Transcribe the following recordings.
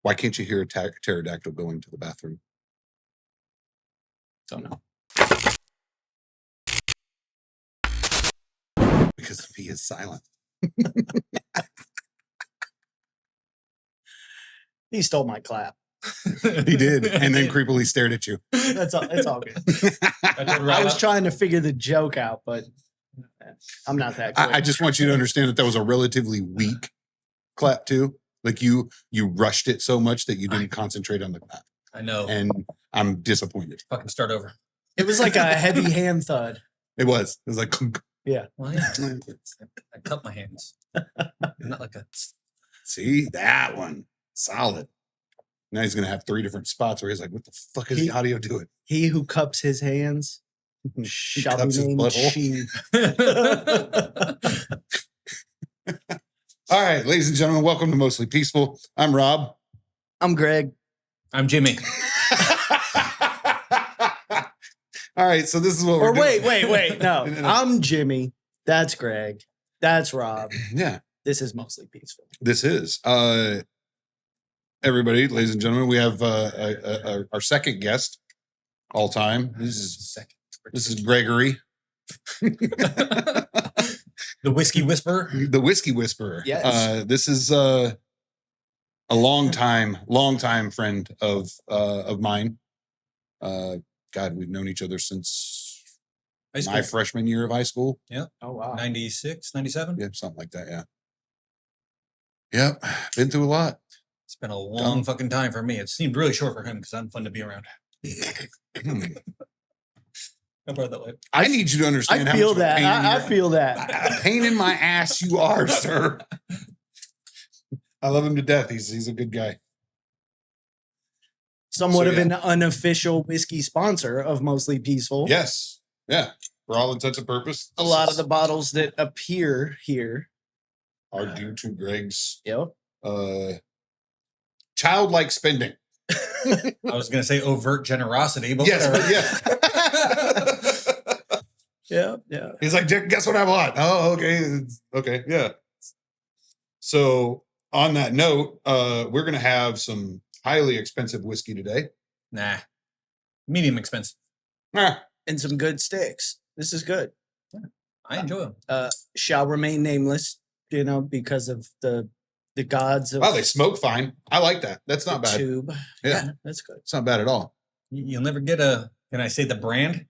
Why can't you hear a pterodactyl going to the bathroom? Don't know. Because he is silent. He stole my clap. He did, and then creepily stared at you. It's all good. I was trying to figure the joke out, but I'm not that quick. I just want you to understand that was a relatively weak clap too. Like you rushed it so much that you didn't concentrate on the clap. I know. And I'm disappointed. Fucking start over. It was like a heavy hand thud. It was like, Yeah. Well, yeah. I cut my hands. Not like a. See that one. Solid. Now he's going to have 3 different spots where he's like, what the fuck is the audio doing? He who cups his hands shall be named she. All right, ladies and gentlemen, welcome to Mostly Peaceful. I'm Rob. I'm Greg. I'm Jimmy. All right, so this is what we're doing. Wait. No, I'm Jimmy. That's Greg. That's Rob. Yeah. This is Mostly Peaceful. This is. Everybody, ladies and gentlemen, we have our second guest all time. This is Gregory. The Whiskey Whisperer. The Whiskey Whisperer. Yes. This is a long time friend of mine. God, we've known each other since my freshman year of high school. Yeah. Oh, wow. 96, 97? Yeah, something like that, yeah. Yep, been through a lot. It's been a long fucking time for me. It seemed really short for him because I'm fun to be around. I need you to understand I feel that. Pain in my ass you are, sir. I love him to death. He's a good guy. Somewhat of an unofficial whiskey sponsor of Mostly Peaceful. Yes. Yeah. For all intents and purposes. A lot of the bottles that appear here are due to Greg's childlike spending. I was going to say overt generosity, but yes, yeah. He's like, guess what I bought? Oh, okay. Okay. Yeah. So on that note, we're going to have some highly expensive whiskey today. Nah. Medium expensive. And some good sticks. This is good. Yeah, I enjoy them. Shall remain nameless, because of the gods of... Wow, they smoke fine. I like that. That's not bad. Tube. Yeah, that's good. It's not bad at all. You'll never get can I say the brand?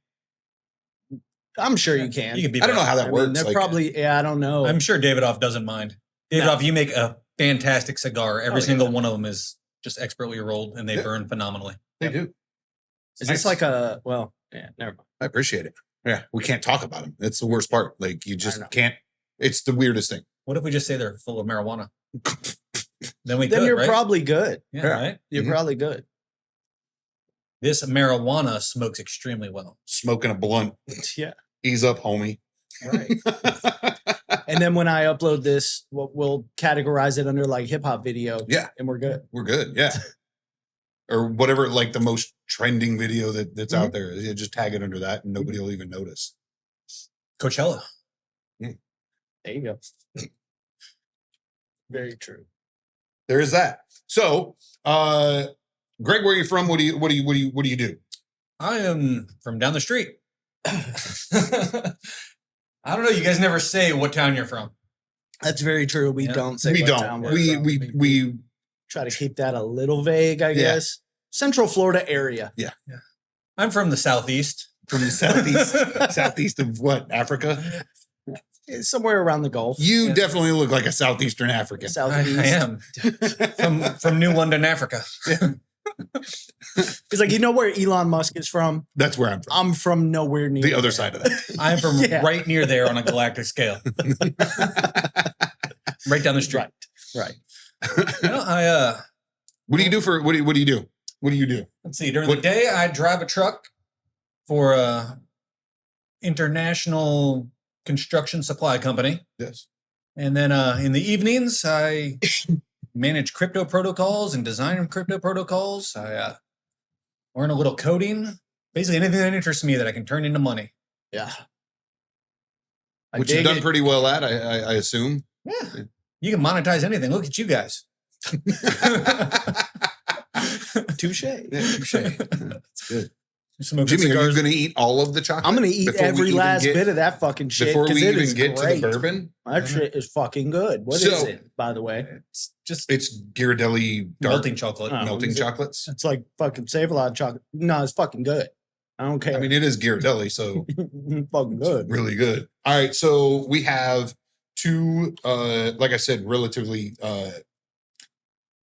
I'm sure you can. You can be I don't know how that works. They're probably, I don't know. I'm sure Davidoff doesn't mind. Davidoff, you make a fantastic cigar. Every single one of them is just expertly rolled and they burn phenomenally. They do. Is this like never mind. I appreciate it. Yeah, we can't talk about them. That's the worst part. Like, you just can't. It's the weirdest thing. What if we just say they're full of marijuana? Then you're probably good. Yeah, right? You're probably good. This marijuana smokes extremely well. Smoking a blunt. Yeah. Ease up, homie. Right. And then when I upload this, we'll categorize it under like hip hop video. Yeah. And we're good. We're good. Yeah. Or whatever, like the most trending video that's out there. You just tag it under that and nobody will even notice. Coachella. There you go. Very true. There is that. So, Greg, where are you from? What do you do? I am from down the street. I don't know. You guys never say what town you're from. That's very true. We don't say. We what don't. Town we're from. We try to keep that a little vague, I guess. Central Florida area. Yeah. I'm from the southeast. From the southeast. Southeast of what? Africa? Somewhere around the Gulf. You definitely look like a southeastern African. Southeast. I am from New London, Africa. He's like, you know where Elon Musk is from? That's where I'm from. I'm from nowhere near the other side of that. I'm from right near there on a galactic scale. Right down the street. Right. What do you do for what do you do? What do you do? Let's see. During the day, I drive a truck for a international construction supply company. Yes. And then in the evenings, I manage crypto protocols and design crypto protocols. I learn a little coding. Basically anything that interests me that I can turn into money. Yeah. Which you've done pretty well at, I assume. Yeah. You can monetize anything. Look at you guys. Touche. Yeah, touche. That's good. Smoking Jimmy, are you cigars. going to eat all of the chocolate? I'm gonna eat before we every even last get- bit of that fucking shit. Before 'cause we it even is get to great. the bourbon, That shit is fucking good. What is So- it, by the way? It's just it's Ghirardelli dark melting chocolate. Oh. melting is it? chocolates. It's like fucking Save-A-Lot chocolate. No, it's fucking good. I don't care. I mean, it is Ghirardelli, so fucking good. really good. All right, so we have two, like I said, relatively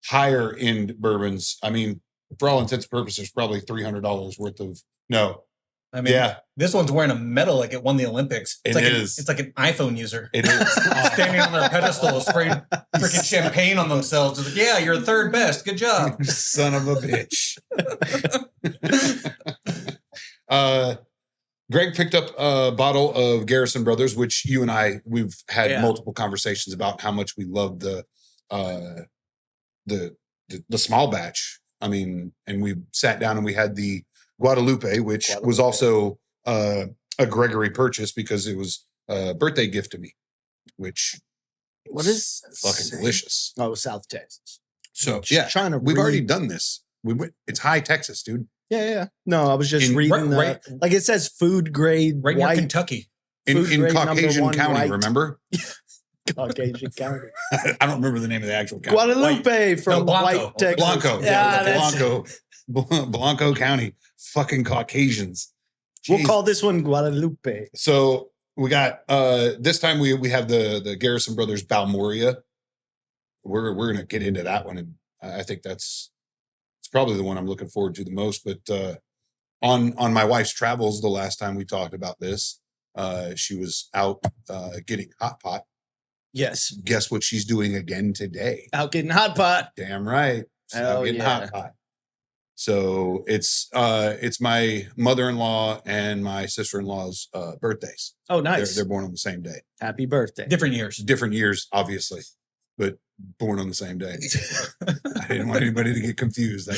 higher end bourbons. I mean, for all intents and purposes, probably $300 worth of. No, I mean, yeah, this one's wearing a medal like it won the Olympics. It's It like is. It's like an iPhone user. it is. Standing on their pedestal, spraying freaking champagne on themselves. It's like, yeah, you're third best. Good job. Son of a bitch. Greg picked up a bottle of Garrison Brothers, which you and we've had Yeah. multiple conversations about how much we love the small batch. I mean, and we sat down and we had the Guadalupe, which was also a Gregory purchase because it was a birthday gift to me, which What is fucking delicious. Oh, South Texas. So Just yeah, trying to we've already read- done this. We went. It's high Texas, dude. Yeah. No, I was just In- reading right- like it says food grade Right near white Kentucky. In Food grade number Caucasian one County, white. remember? Caucasian County. I don't remember the name of the actual county. Guadalupe from Blanco. White Texas. Blanco. Yeah, that's- Blanco County. Fucking Caucasians. We'll Jeez. call this one Guadalupe. So we got this time we have the Garrison Brothers Balmoria. We're gonna get into that one, and I think it's probably the one I'm looking forward to the most. But on my wife's travels, the last time we talked about this, she was out getting hot pot. Yes. Guess what she's doing again today? Out getting hot pot. Damn right. She's out Hell getting yeah. hot pot. So it's my mother-in-law and my sister-in-law's birthdays. Oh, They're, nice. they're born on the same day. Happy birthday. Different years. Different years, obviously, but born on the same day. I didn't want anybody to get confused.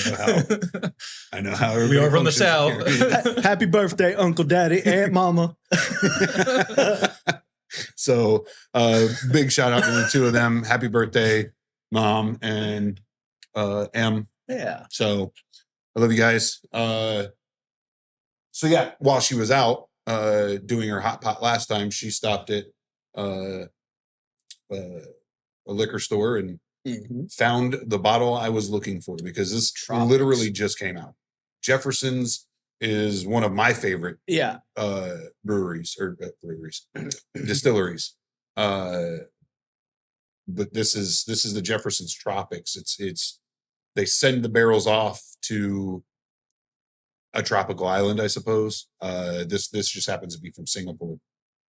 I know how We everybody are from the functions South. here. Happy birthday, Uncle Daddy, Aunt Mama. So big shout out to the two of them. Happy birthday, Mom and M. Yeah. So I love you guys. So yeah, while she was out doing her hot pot last time, she stopped at a liquor store and Mhm. found the bottle I was looking for because this Tropics. literally just came out. Jefferson's is one of my favorite Yeah. breweries distilleries. But this is the Jefferson's Tropics. It's they send the barrels off to a tropical island, I suppose. This just happens to be from Singapore.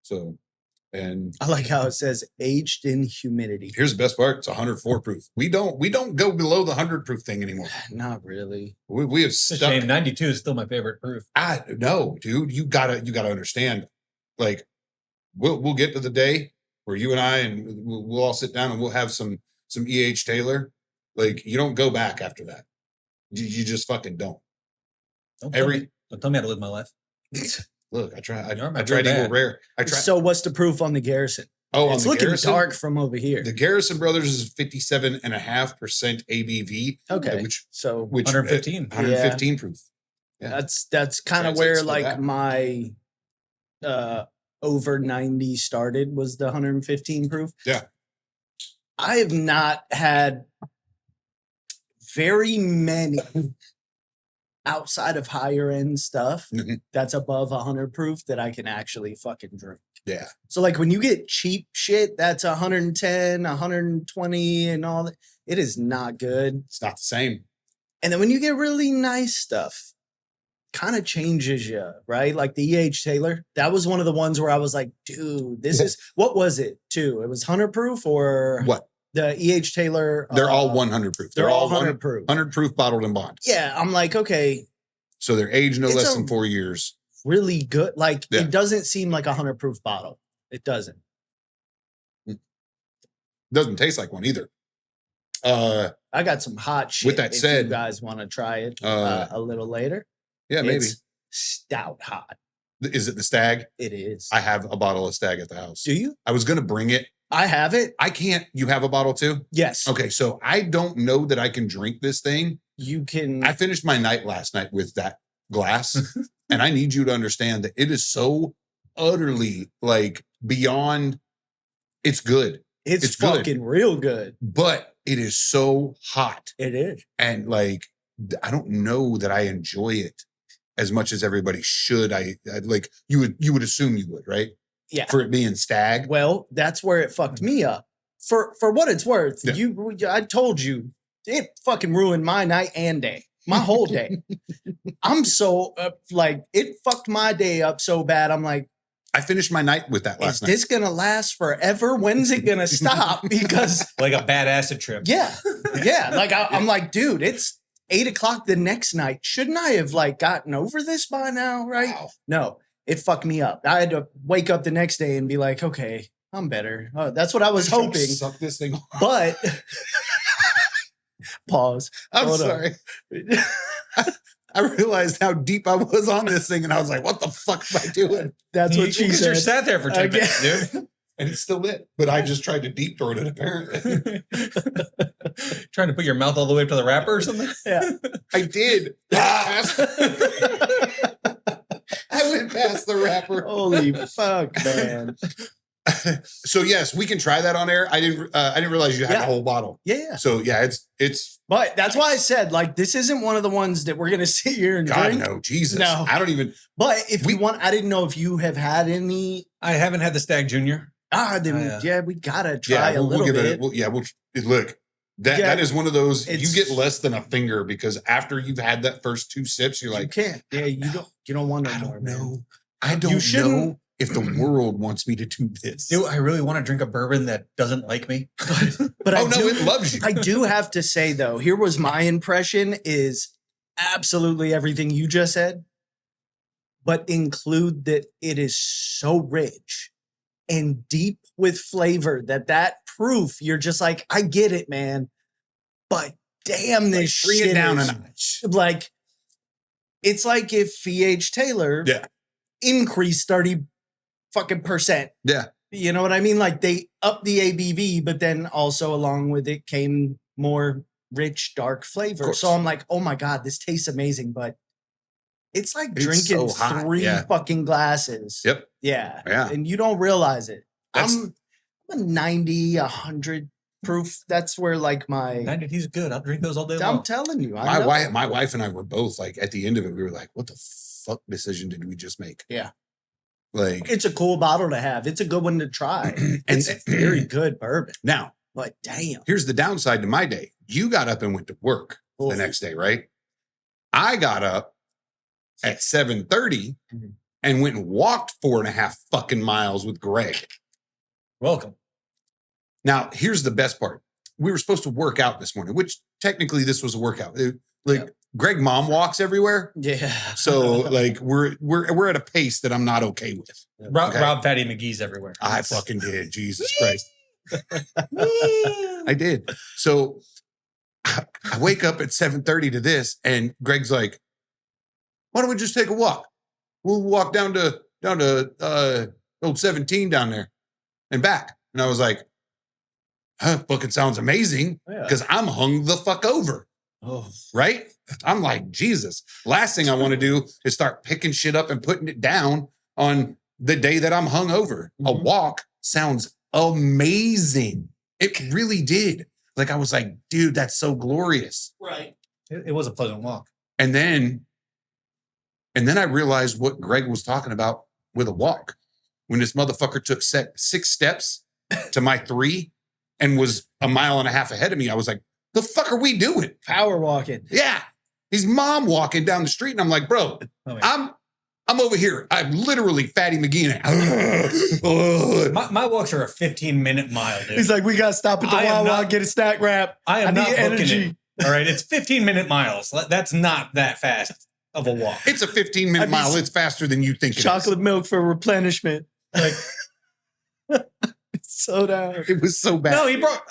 So, and I like how it says aged in humidity. here's the best part: it's 104 proof. We don't go below the 100 proof thing anymore. Not really. We have It's a stuck. shame. 92 is still my favorite proof. No, dude, you gotta understand. Like, we'll get to the day where you and I and we'll all sit down and we'll have some E.H. Taylor. Like, you don't go back after that. You just fucking don't. Don't tell Every- me- don't tell me how to live my life. Look, I tried. You're my I tried real Eagle dad. Rare. I tried. So what's the proof on the Garrison? Oh, on It's the looking Garrison, dark from over here. The Garrison Brothers is 57.5% ABV. Okay. Which So 115. 115 proof. Yeah. that's kind of Translates where to like that. my over 90 started was the 115 proof. Yeah. I have not had very many outside of higher end stuff Mhm. that's above 100 proof that I can actually fucking drink. Yeah. So like when you get cheap shit that's 110, 120 and all that, it is not good. It's not the same. And then when you get really nice stuff, kind of changes you, right? Like the E.H. Taylor, that was one of the ones where I was like, dude, this is, what was it too? It was 100 proof or What? the E.H. Taylor? They're all 100 proof. They're all 100 proof. 100 proof bottled and bond. Yeah, I'm like, okay, So they're aged no It's less a- than 4 years. really good. Like Yeah. it doesn't seem like a 100 proof bottle. It doesn't. Doesn't taste like one either. I got some hot shit. that if said, you guys want to try it a little later. Yeah, maybe. It's stout hot. Is it the Stag? It is. I have a bottle of Stag at the house. Do you? I was going to bring it. I have it. I can't. You have a bottle too? Yes. Okay, so I don't know that I can drink this thing you can. I finished my night last night with that glass, and I need you to understand that it is so utterly like beyond. It's good. It's good. fucking real good. But it is so hot. It is. And like, I don't know that I enjoy it as much as everybody should. I like, you would assume you would, right? Yeah. For it being stag. Well, that's where it fucked me up. For what it's worth, Yeah. I told you, it fucking ruined my night and day. My whole day. I'm so like, it fucked my day up so bad. I'm like, I finished my night with that last is night. this gonna last forever? When's it gonna stop? Because Like a bad acid trip. yeah. Like I'm like, dude, it's 8:00 the next night. Shouldn't I have like gotten over this by now? Right? Wow. No, it fucked me up. I had to wake up the next day and be like, okay, I'm better. Oh, that's what I was Don't hoping. Suck this thing off. But pause. I'm Hold on. sorry. I realized how deep I was on this thing, and I was like, "What the fuck am I doing?" That's what she Because you said. sat there for 10 minutes, dude. And it's still lit, but I just tried to deep throat it. Apparently, Trying to put your mouth all the way up to the wrapper or something? Yeah. I did. I went past the wrapper. Holy fuck, man. So yes, we can try that on air. I didn't realize you had Yeah. a whole bottle. Yeah. So yeah, it's. But that's why I said, like, this isn't one of the ones that we're gonna sit here and God drink. no, Jesus. No. I don't even. But if we want, I didn't know if you have had any. I haven't had the Stag Junior. Then yeah, we gotta try Yeah, a we'll little give bit. it. Look. That Yeah. that is one of those. You It's- get less than a finger because after you've had that first 2 sips, you're You like, can't. Yeah, you don't want no I more, don't man. know. I don't shouldn't- know if the world wants me to do this. Do I really want to drink a bourbon that doesn't like me? But Oh I no, do, it loves you. I do have to say though, here was my impression is absolutely everything you just said, but include that it is so rich and deep with flavor that proof you're just like, I get it, man. But damn, this Bring shit it down is a notch. like, it's like if VH Taylor Yeah. increased 30 fucking percent. Yeah. You know what I mean? Like they upped the ABV, but then also along with it came more rich, dark flavor. course. So I'm like, oh my God, this tastes amazing. But it's like It's drinking so hot, 3 yeah. fucking glasses. Yep. Yeah. Yeah. And you don't realize it. That's- I'm a 90, 100 proof. That's where like my, 90, he's good. I'll drink those all day I'm long. telling you. I My know. wife and I were both like at the end of it, we were like, what the fuck decision did we just make? Yeah. Like, It's a cool bottle to have. It's a good one to try. and It's very good bourbon. now But damn. here's the downside to my day. You got up and went to work the Oof. next day, right? I got up at 7:30 Mhm. and went and walked 4.5 fucking miles with Greg. Welcome. Now, here's the best part. We were supposed to work out this morning, which technically this was a workout. Yep. Greg mom walks everywhere. Yeah. So like we're at a pace that I'm not okay with. Rob Okay. Fatty McGee's everywhere. I fucking did. Jesus Christ. I did. So I wake up at 7:30 to this, and Greg's like, why don't we just take a walk? We'll walk down to old 17 down there and back. And I was like, fucking sounds amazing Yeah. because I'm hung the fuck over, Oh. right? I'm like, Jesus. Last thing I want to do is start picking shit up and putting it down on the day that I'm hung over. A Mhm. walk sounds amazing. It really did. Like I was like, dude, that's so glorious. Right. It was a pleasant walk. And then I realized what Greg was talking about with a walk. When this motherfucker took 6 steps to my 3 and was a mile and a half ahead of me, I was like, the fuck are we doing? Power walking. Yeah. His mom walking down the street, and I'm like, bro, Oh, yeah. I'm over here. I'm literally Fatty McGee. And My walks are a 15-minute mile, dude. He's like, we got to stop at the I am Wawa, not- get a snack wrap. I am I not need booking energy. it. All right, it's 15-minute miles. That's not that fast of a walk. it's a 15-minute I mean, mile. It's faster than you think it is. Chocolate milk for replenishment. Like, So down. It was so bad. no,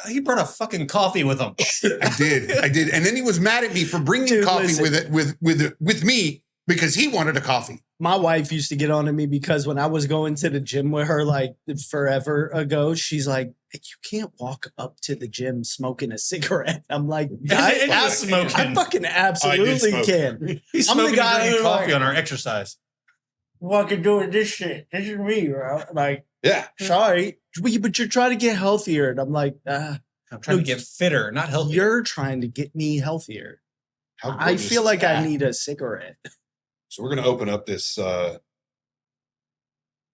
he brought a fucking coffee with him. I did. And then he was mad at me for bringing Dude, coffee listen. with me because he wanted a coffee. My wife used to get on to me because when I was going to the gym with her like forever ago, she's like, you can't walk up to the gym smoking a cigarette. I'm like, It I, is smoking. I fucking absolutely smoke. can. He's I'm the smoking guy and drinking who, coffee like- on our exercise. Fucking doing this shit. This is me, bro. Like, Yeah. sorry, but you're trying to get healthier, and I'm like, I'm trying No, to get fitter, not healthier. you're trying to get me healthier. How I gorgeous feel is like I that? need a cigarette. So we're gonna open up this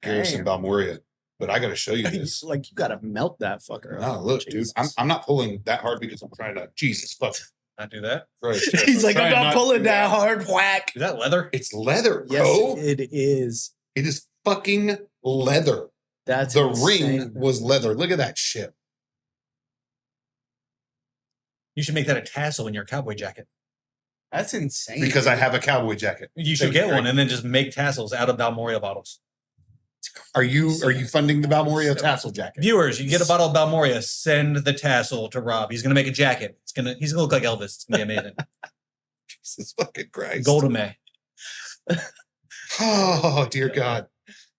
Garrison Damn. Balmoria, but I gotta show you this. Like you gotta melt that fucker. No, up. look, dude. Jesus. I'm not pulling that hard because I'm trying to. Jesus fuck. Not do that. Christ. He's like, I'm trying not to pulling do that hard. Whack. Is that leather? It's leather, Yes, bro. it is. It is fucking leather. That's The insane. ring was leather. Look at that shit. You should make that a tassel in your cowboy jacket. That's insane. Because I have a cowboy jacket. You should get one and then just make tassels out of Balmoral bottles. Are you funding the Balmoria tassel jacket? Viewers, you get a bottle of Balmoria, send the tassel to Rob. He's gonna make a jacket. He's gonna look like Elvis. It's gonna be amazing. Jesus fucking Christ. Golden May. Oh dear God.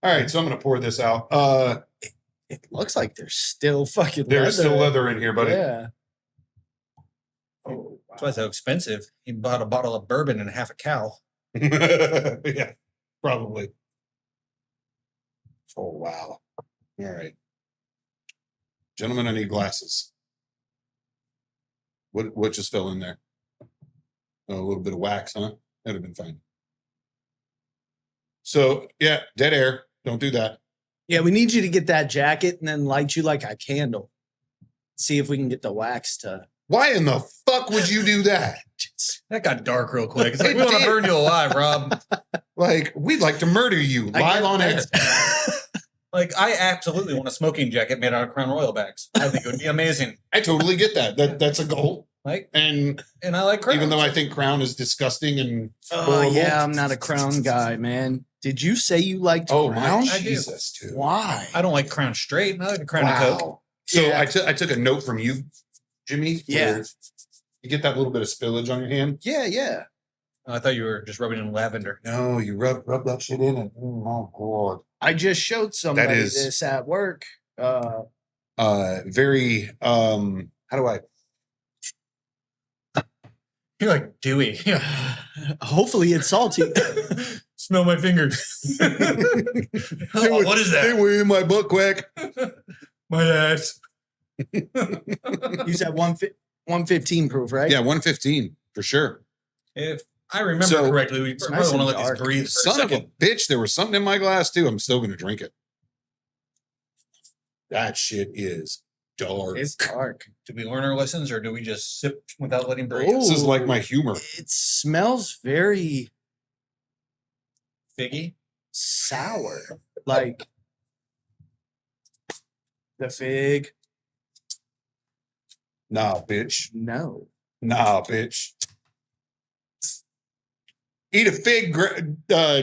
All right, so I'm gonna pour this out. it looks like there's still fucking There's still leather in here, buddy. Yeah. Oh, That's why it's so expensive. He bought a bottle of bourbon and half a cow. Yeah, probably. Oh wow. All right. Gentlemen, I need glasses. What just fell in there? Oh, a little bit of wax, huh? That'd have been fine. So yeah, dead air. Don't do that. Yeah, we need you to get that jacket and then light you like a candle. See if we can get the wax to. Why in the fuck would you do that? That got dark real quick. It's like It we want to did. burn you alive, Rob. Like, we'd like to murder you live on air. Like, I absolutely want a smoking jacket made out of Crown Royal bags. I think it would be amazing. I totally get that. That's a goal. Like, And and I like Crown. even though I think Crown is disgusting and Oh horrible. yeah, I'm not a Crown guy, man. Did you say you liked Oh Crown? my I do. Jesus, dude. Why? I don't like Crown straight. I like a Crown and Coke. Wow. So Yeah. I took a note from you, Jimmy. Yeah. where You get that little bit of spillage on your hand. Yeah, yeah. I thought you were just rubbing in lavender. No, you rub that shit in and oh god. I just showed somebody is- this at work. Very how do I You're like Dewey. Hopefully it's salty. Smell my fingers. Oh, what is Hey, that? we're in my butt quack. My ass. You said 115 proof, right? Yeah, 115 for sure. If I remember So- correctly, we It's probably nice want to and let dark. these breathe for Son a of a second. bitch, there was something in my glass too. I'm still gonna drink it. That shit is dark. It's dark. Do we learn our lessons or do we just sip without letting breathe? Oh. This is like my humor. It smells very Figgy? sour. Like the fig. Nah, bitch. No. Nah, bitch. Eat a fig,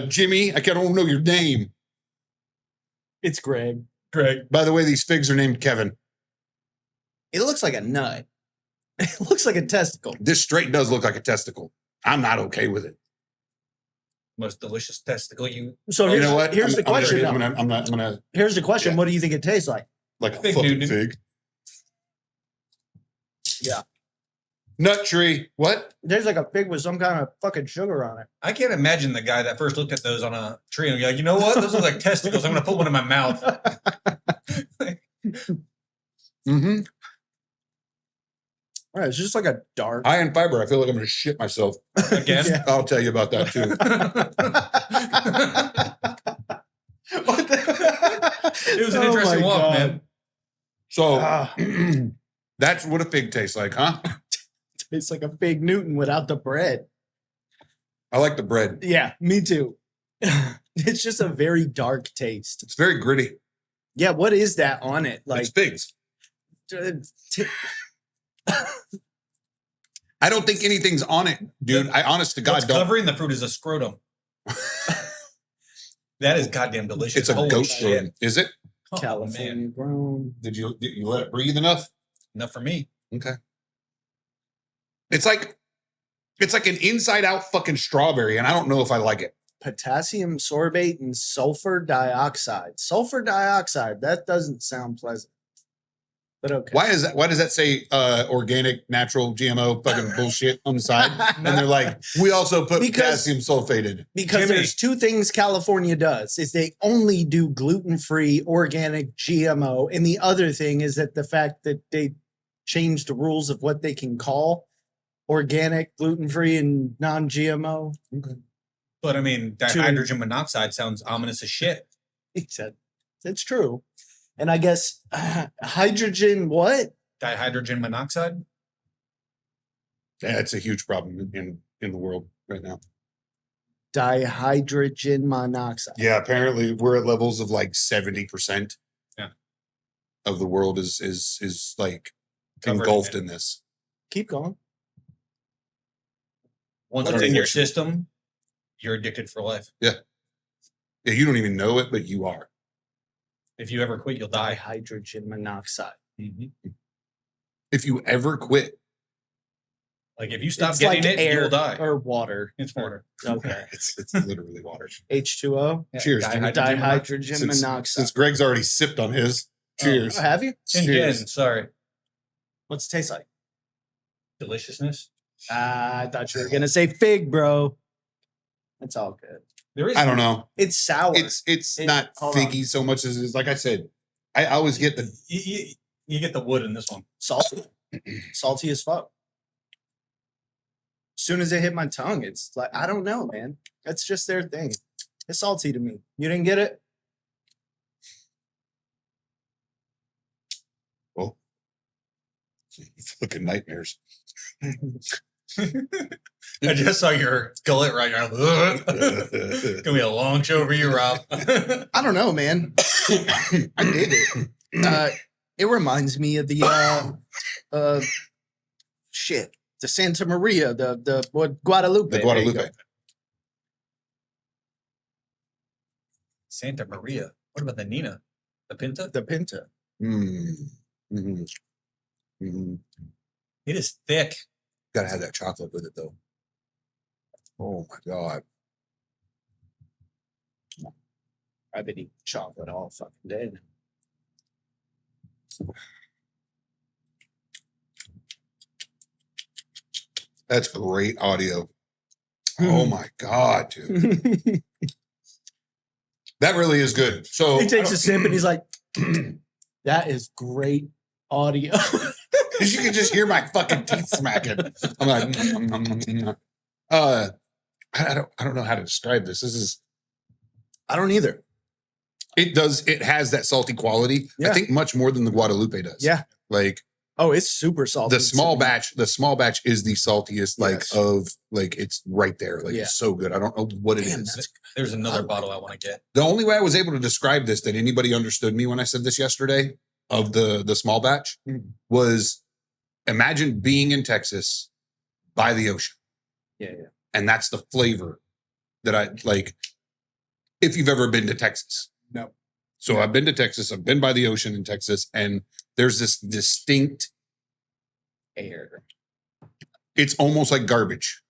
Jimmy. I don't know your name. It's Greg. Greg. By the way, these figs are named Kevin. It looks like a nut. It looks like a testicle. This straight does look like a testicle. I'm not okay with it. Most delicious testicle you. So You here's, know what? here's I'm the question. I'm gonna Here's the question. Yeah. What do you think it tastes like? like a Fig fucking Newton. fig. Yeah. Nut tree. What? There's like a fig with some kind of fucking sugar on it. I can't imagine the guy that first looked at those on a tree and be like, you know what? Those look like testicles. I'm going to put one in my mouth. Mm-hmm. All right, it's just like a dark. High in fiber. I feel like I'm gonna shit myself. Again. Yeah. I'll tell you about that too. What the- It was an Oh interesting my walk, God. man. So Ah, that's what a fig tastes like, huh? it's like a fig Newton without the bread. I like the bread. Yeah, me too. It's just a very dark taste. It's very gritty. Yeah, what is that on it? Like, It's figs. t- I don't think anything's on it, dude. I honest to God What's don't. covering the fruit is a scrotum. That is goddamn delicious. It's a Holy goat shit. scrotum. Is it? Oh, California man. grown. Did you let it breathe enough? Enough for me. Okay. It's like an inside out fucking strawberry, and I don't know if I like it. Potassium sorbate and sulfur dioxide. Sulfur dioxide. That doesn't sound pleasant. But okay. Why does that say organic, natural, GMO fucking bullshit on the side? And they're like, we also put potassium sulfate in it. Because there's two things California does is they only do gluten-free, organic, GMO. And the other thing is that the fact that they changed the rules of what they can call organic, gluten-free, and non-GMO. Okay. But I mean, dihydrogen monoxide sounds ominous as shit. He said, it's true. And I guess hydrogen, what? Dihydrogen monoxide? Yeah, it's a huge problem in the world right now. Dihydrogen monoxide. Yeah, apparently we're at levels of like 70%. Yeah. Of the world is like Covered engulfed in in this. Keep going. Once it's in your system, you're addicted for life. Yeah, you don't even know it, but you are. If you ever quit, you'll die. Dihydrogen monoxide. Mm-hmm. If you ever quit, Like if you stop It's getting like it, air you'll die. or water. It's water. Okay. it's literally water. H2O. Yeah, Cheers, Jimmy. Dihydrogen monoxide. Since Greg's already sipped on his, cheers. Oh, have you? Again, sorry. What's it taste like? Deliciousness. I thought you were gonna say fig, bro. It's all good. There is. I don't know. It's sour. It's not figgy so much as it is. Like I said, I always get the You get the wood in this one. salty. Salty as fuck. As soon as it hit my tongue, it's like, I don't know, man. That's just their thing. It's salty to me. You didn't get it? well, it's looking nightmares. I just saw your gullet right now. It's gonna be a long show for you, Rob. I don't know, man. I did it. It reminds me of the shit. The Santa Maria, the what, Guadalupe. The Guadalupe. Santa Maria. What about the Nina? The Pinta? The Pinta. Mm-hmm. Mm-hmm. It is thick. Gotta have that chocolate with it though. Oh my god. I've been eating chocolate all fucking day. That's great audio. Oh my god, dude. That really is good. So He takes a sip and he's like, that is great audio. you can just hear my fucking teeth smacking. I'm like, I don't know how to describe this. This is I don't either. it has that salty quality. Yeah. I think much more than the Guadalupe does. Yeah. Like Oh, it's super salty. the small batch is the saltiest, like Yes. of like it's right there. Like Yeah. it's so good. I don't know what it Damn, is. that's- There's another bottle I want to get. The only way I was able to describe this that anybody understood me when I said this yesterday of the small batch Mhm. was imagine being in Texas by the ocean. Yeah. And that's the flavor that I like. If you've ever been to Texas. No. So I've been to Texas. I've been by the ocean in Texas, and there's this distinct Air. it's almost like garbage.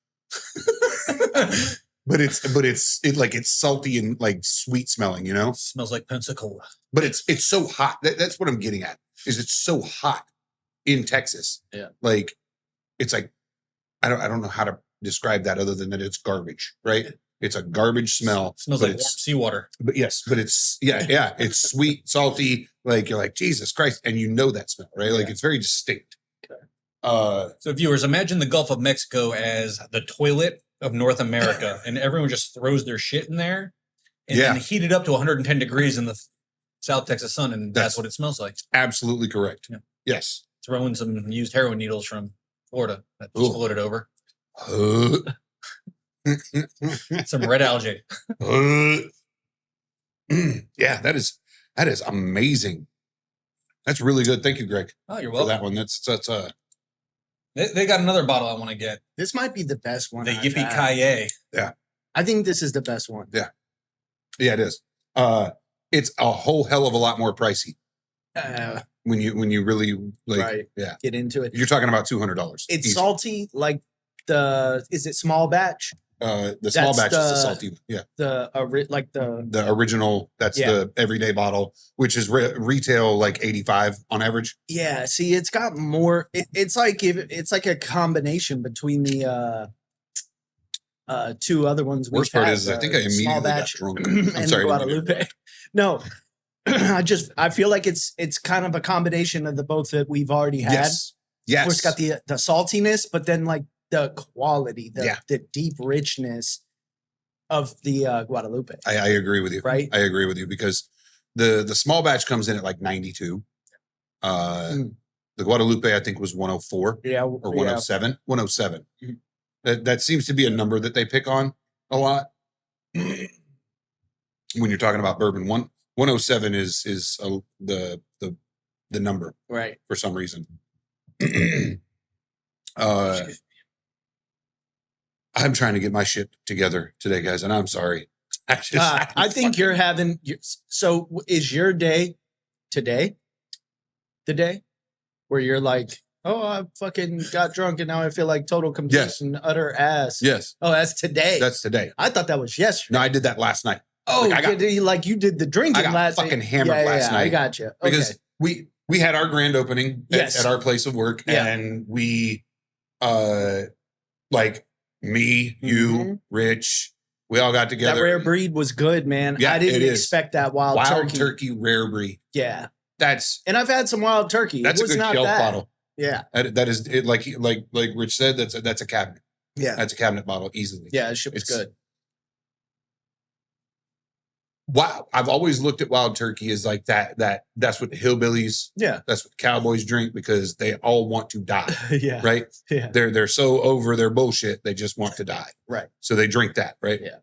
But it's salty and like sweet smelling, you know? Smells like Pensacola. But it's so hot. That's what I'm getting at. Is it's so hot in Texas. Yeah. Like it's like I don't know how to describe that other than that it's garbage, right? It's a garbage smell. Smells but like warm it's seawater. but yes, but it's yeah, it's sweet, salty, like you're like, Jesus Christ, and you know that smell, right? Like Yeah. it's very distinct. Okay. So viewers, imagine the Gulf of Mexico as the toilet of North America, and everyone just throws their shit in there and Yeah. then heat it up to 110 degrees in the South Texas sun, and that's That's- what it smells like. Absolutely correct. Yeah. Yes. Throw in some used heroin needles from Florida that Ooh. just floated over. Uh, Some red algae. yeah, that is amazing. That's really good. Thank you, Greg, Oh, you're for welcome. that one. That's They got another bottle I want to get. This might be the best one. The I've Yippee had. Ki I think this is the best one. yeah, it is. It's a whole hell of a lot more pricey when you really like. Right. Yeah, Get into it. you're talking about $200. It's Easy. salty like is it small batch? The small That's batch is the the- salty. Yeah. The Original. That's Yeah. the everyday bottle, which is retail like 85 on average. yeah. See, it's got more. It's like it's like a combination between the two other ones. Worst we've part had, is I think the I small immediately got batch drunk. and I'm sorry. the I didn't mean to Guadalupe. No, I feel like it's kind of a combination of the both that we've already had. Yes. Yes. Where it's got the saltiness, but then like the quality, the deep richness of the Guadalupe. I agree with you. Right? I agree with you because the small batch comes in at like 92. The Guadalupe I think was 104 Yeah, or 107. 107. That seems to be a number that they pick on a lot when you're talking about bourbon. 107 is the number right for some reason. I'm trying to get my shit together today, guys, and I'm sorry. I think you're having. So is your day today? The day where you're like, oh, I fucking got drunk and now I feel like total complete Yes. and utter ass. Yes, Oh, that's today. that's today. I thought that was yesterday. No, I did that last night. Oh, like, I got- you did the drinking I got last fucking hammered last night. I got you. Okay. Because we had our grand opening Yes. at our place of work, Yeah. and we like me, you, Mhm. Rich, we all got together. that rare breed was good, man. Yeah, I didn't it is. expect that wild turkey rare breed. Yeah. That's And I've had some wild turkey. that's it a was good not shelf bad. bottle. Yeah. That is it. Like Rich said, that's a cabinet. Yeah. That's a cabinet bottle easily. Yeah, shit was It's- good. Wow, I've always looked at wild turkey as like that's what the hillbillies, Yeah. that's what cowboys drink because they all want to die, yeah. right? Yeah. They're so over their bullshit, they just want to die. Right. So they drink that, right? Yeah.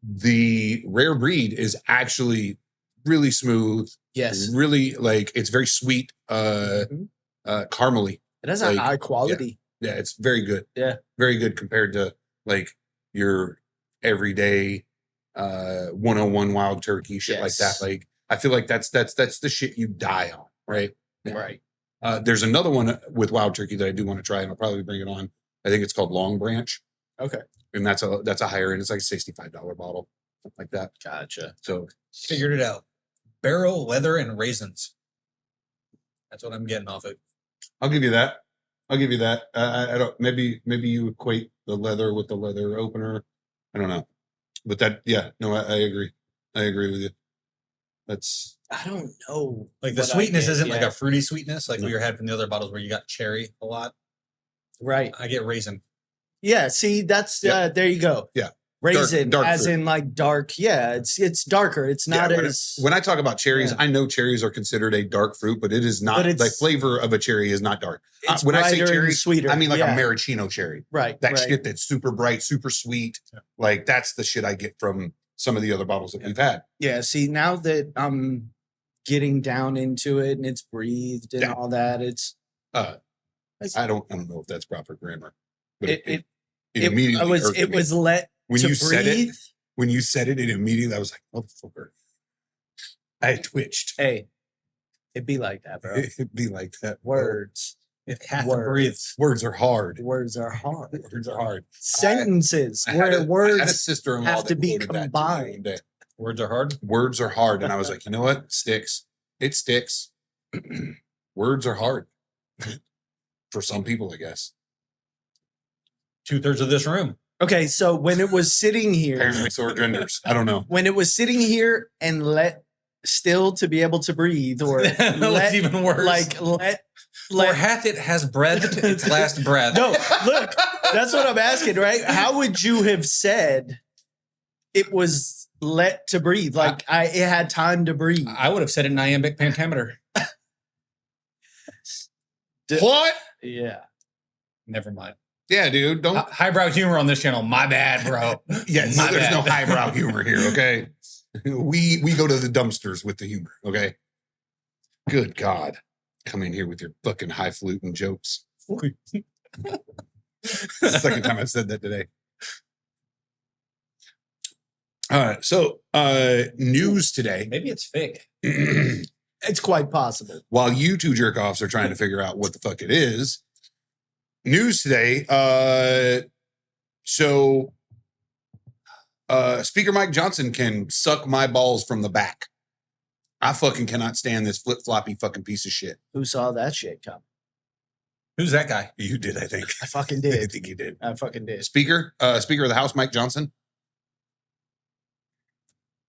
The rare breed is actually really smooth, Yes. really like it's very sweet, Mhm. caramely. It has a like, high quality. Yeah, it's very good. Yeah. Very good compared to like your everyday 101 wild turkey shit like that. Yes. Like I feel like that's the shit you die on, right? Yeah. Right. There's another one with wild turkey that I do want to try, and I'll probably bring it on. I think it's called Long Branch, Okay. and that's a higher end. It's like a $65 bottle, something like that. Gotcha. So Figured it out. Barrel, leather, and raisins. That's what I'm getting off it. I'll give you that. I'll give you that. I don't. Maybe you equate the leather with the leather opener. I don't know, but that. Yeah. No, I agree. I agree with you. That's I don't know. Like the what I sweetness get, isn't like yeah. a fruity sweetness like No. we were had from the other bottles where you got cherry a lot. Right. I get raisin. Yeah. See, that's Yeah. there you go. Yeah. Raisin, dark as fruit. in like dark. Yeah, it's darker. It's not yeah, as when I talk about cherries, Yeah. I know cherries are considered a dark fruit, but it is not. But The it's- flavor of a cherry is not dark. it's when I say brighter and cherry, sweeter. I mean like yeah. a maraschino cherry. Right. That right. shit that's super bright, super sweet. Yeah. Like that's the shit I get from some of the other bottles that we've had. Yeah. See, now that I'm getting down into it and it's breathed and Yeah. all that, it's I don't know if that's proper grammar, but it it it immediately was irked it me. was let when to you breathe. said it. When you said it, it immediately I was like, motherfucker. I twitched. Hey, it'd be like that, bro. It'd be like that. Words. It has to Words. breathe. Words are hard. Words are hard. Words are hard. Sentences I had where a words sister-in-law have to that be quoted that to me combined. one day. Words are hard. Words are hard. And I was like, you know what? Sticks. It sticks. Words are hard. For some people, I guess. 2/3 of this room. Okay, so when it was sitting here, Apparently so are genders. I don't know. when it was sitting here and let still to be able to breathe, or That's let, even worse. like For let hath it has breathed its last breath. no, look, that's what I'm asking, right? How would you have said it was let to breathe? Like it had time to breathe. I would have said it in iambic pentameter. What? Yeah. Never mind. Yeah, dude. Don't. Highbrow humor on this channel. My bad, bro. Yes, My there's no bad. highbrow humor here. Okay, we go to the dumpsters with the humor. Okay. Good God, come in here with your fucking highfalutin jokes. The second time I've said that today. All right, so news today. Maybe it's fake. It's quite possible. While you two jerk offs are trying to figure out what the fuck it is, news today. So Speaker Mike Johnson can suck my balls from the back. I fucking cannot stand this flip-floppy fucking piece of shit. Who saw that shit come? Who's that guy? You did, I think. I fucking I did. think you did. I fucking did. Speaker of the House, Mike Johnson.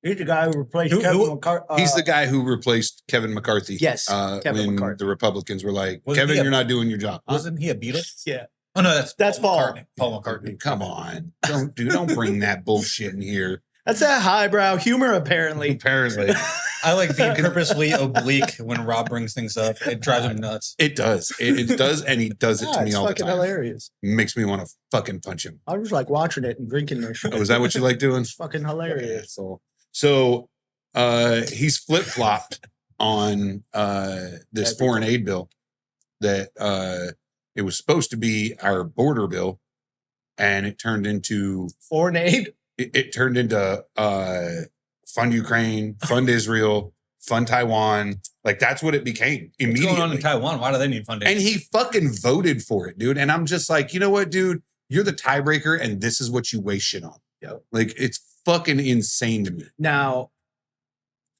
He's the guy who replaced Kevin McCarthy. He's the guy who replaced Kevin McCarthy. Yes, Kevin when McCarthy. the Republicans were like, Wasn't Kevin, he a- you're not doing your job. Huh? Wasn't he a Beatles? Yeah. Oh no, that's Paul. McCartney. Paul McCartney. Come on. Don't bring that bullshit in here. That's that highbrow humor, apparently. Apparently. I like being purposely oblique when Rob brings things up. It drives him nuts. It does. It does, and he does it to me It's all the fucking time. hilarious. Makes me want to fucking punch him. I was like watching it and drinking this shit. Oh, is that what you like doing? It's fucking hilarious. So he's flip-flopped on this foreign aid bill that it was supposed to be our border bill, and it turned into Foreign aid? it turned into fund Ukraine, fund Israel, fund Taiwan. Like that's what it became What's immediately. going on in Taiwan? Why do they need funding? And he fucking voted for it, dude. And I'm just like, you know what, dude? You're the tiebreaker, and this is what you waste shit on. Yep. Like it's fucking insane to me. Now,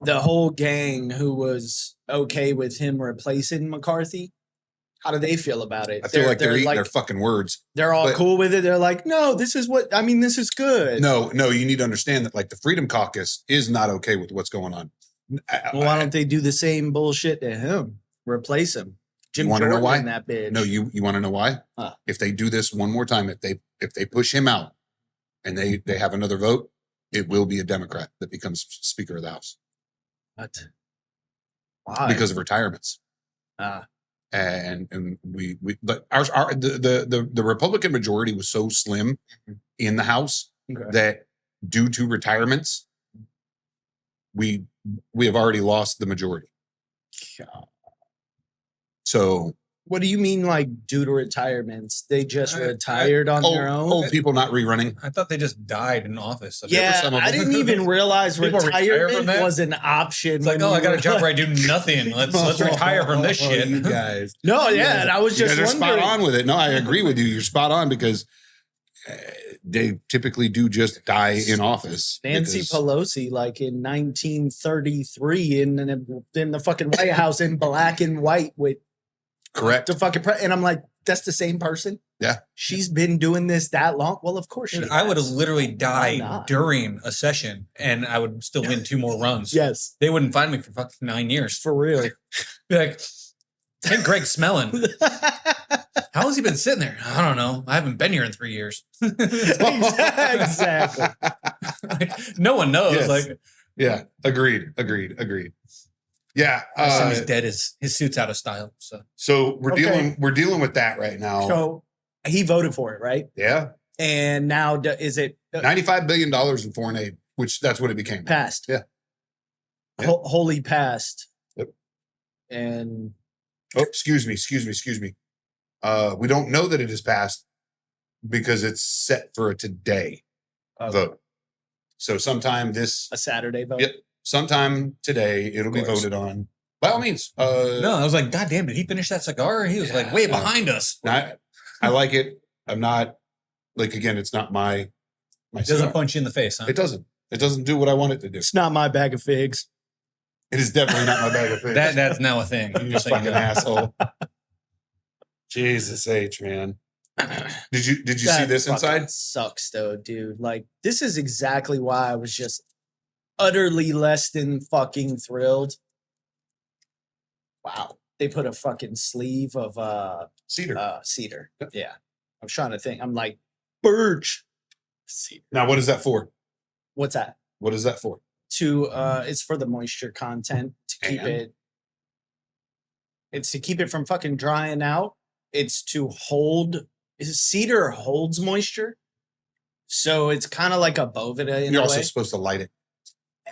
the whole gang who was okay with him replacing McCarthy, how do they feel about it? I feel like they're eating their fucking words. They're all but- cool with it. They're like, no, this is good. No, you need to understand that like the Freedom Caucus is not okay with what's going on. Well, why don't they do the same bullshit to him? Replace him. Jim wanna know Jordan why? in that bitch. No, you want to know why? Huh. If they do this one more time, if they push him out and they have another vote, it will be a Democrat that becomes Speaker of the House What? Why? because of retirements. And we but the Republican majority was so slim in the House Okay. that due to retirements, we have already lost the majority. So What do you mean, like, due to retirements? They just retired on their own? old people not rerunning. I thought they just died in office. Yeah, some of I them. didn't even realize People retire from retirement that? was an option. It's like, when oh, I you got a were- job where I do nothing. Let's retire from this You shit. guys. No, yeah, and I was You just guys are spot wondering. on with it. No, I agree with you. You're spot on because they typically do just die in office. Nancy because- Pelosi, like in 1933, in the fucking White House in black and white with Correct. the fucking and I'm like, that's the same person. Yeah. She's been doing this that long. Well, of course she. Dude, I would have has. literally Why died not? during a session and I would still win 2 more runs. Yes, They wouldn't find me for fucking 9 years. for real. Be like, hey, Greg Smellin. How has he been sitting there? I don't know. I haven't been here in 3 years. Exactly. Like, no one knows. Yes. Like, Yeah. Agreed. Yeah. I assume he's dead. His suit's out of style. So we're Okay. dealing with that right now. So he voted for it, right? Yeah. And now is it $95 billion in foreign aid, which that's what it became. passed? Yeah. Wholly passed. Yep. And Oh, excuse me. We don't know that it is passed because it's set for a today vote. So sometime a Saturday vote. Yep. Sometime today it'll be course. voted on. By all means. No, I was like, God damn, did he finish that cigar? He was like way behind us. I like it. I'm not like, again, it's not my It doesn't cigar. punch you in the face, huh? It doesn't do what I want it to do. It's not my bag of figs. It is definitely not my bag of figs. That's now a thing. You Just so you fucking know. asshole. Jesus H, man. Did you see That this fucking inside? sucks though, dude. Like, this is exactly why I was just utterly less than fucking thrilled. Wow. They put a fucking sleeve of Cedar. cedar. Yep. Yeah. I'm trying to think. I'm like, birch. Cedar. Now, what is that for? What's that? What is that for? It's for the moisture content to keep And? it's to keep it from fucking drying out. It's to hold cedar holds moisture. So it's kind of like a bovida in You're a also way. supposed to light it.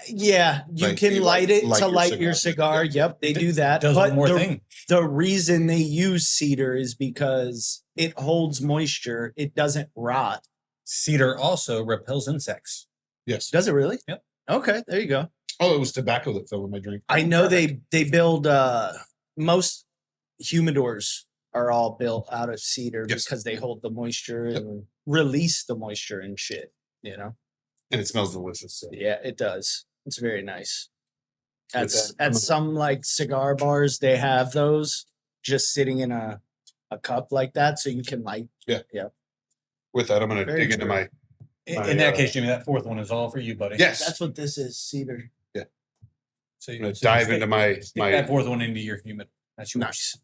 Yeah, you Like, can you light it light to your light your cigar. cigar. Yep. Yep, they do that. Does but one more the, thing. the reason they use cedar is because it holds moisture. It doesn't rot. Cedar also repels insects. Yes. Does it really? Yep. Okay, there you go. Oh, it was tobacco that fell in my drink. I know they build most humidors are all built out of cedar Yes. because they hold the moisture and release the moisture and shit. You know. And it smells delicious. So. Yeah, it does. It's very nice. With that, I'm At gonna- some like cigar bars, they have those just sitting in a cup like that, so you can light. With that, I'm going to Very dig into true. my. In that case, Jimmy, that fourth one is all for you, buddy. Yes. That's what this is, cedar. So I'm going to dive into my. stick that fourth one into your humid. That's yours. Nice.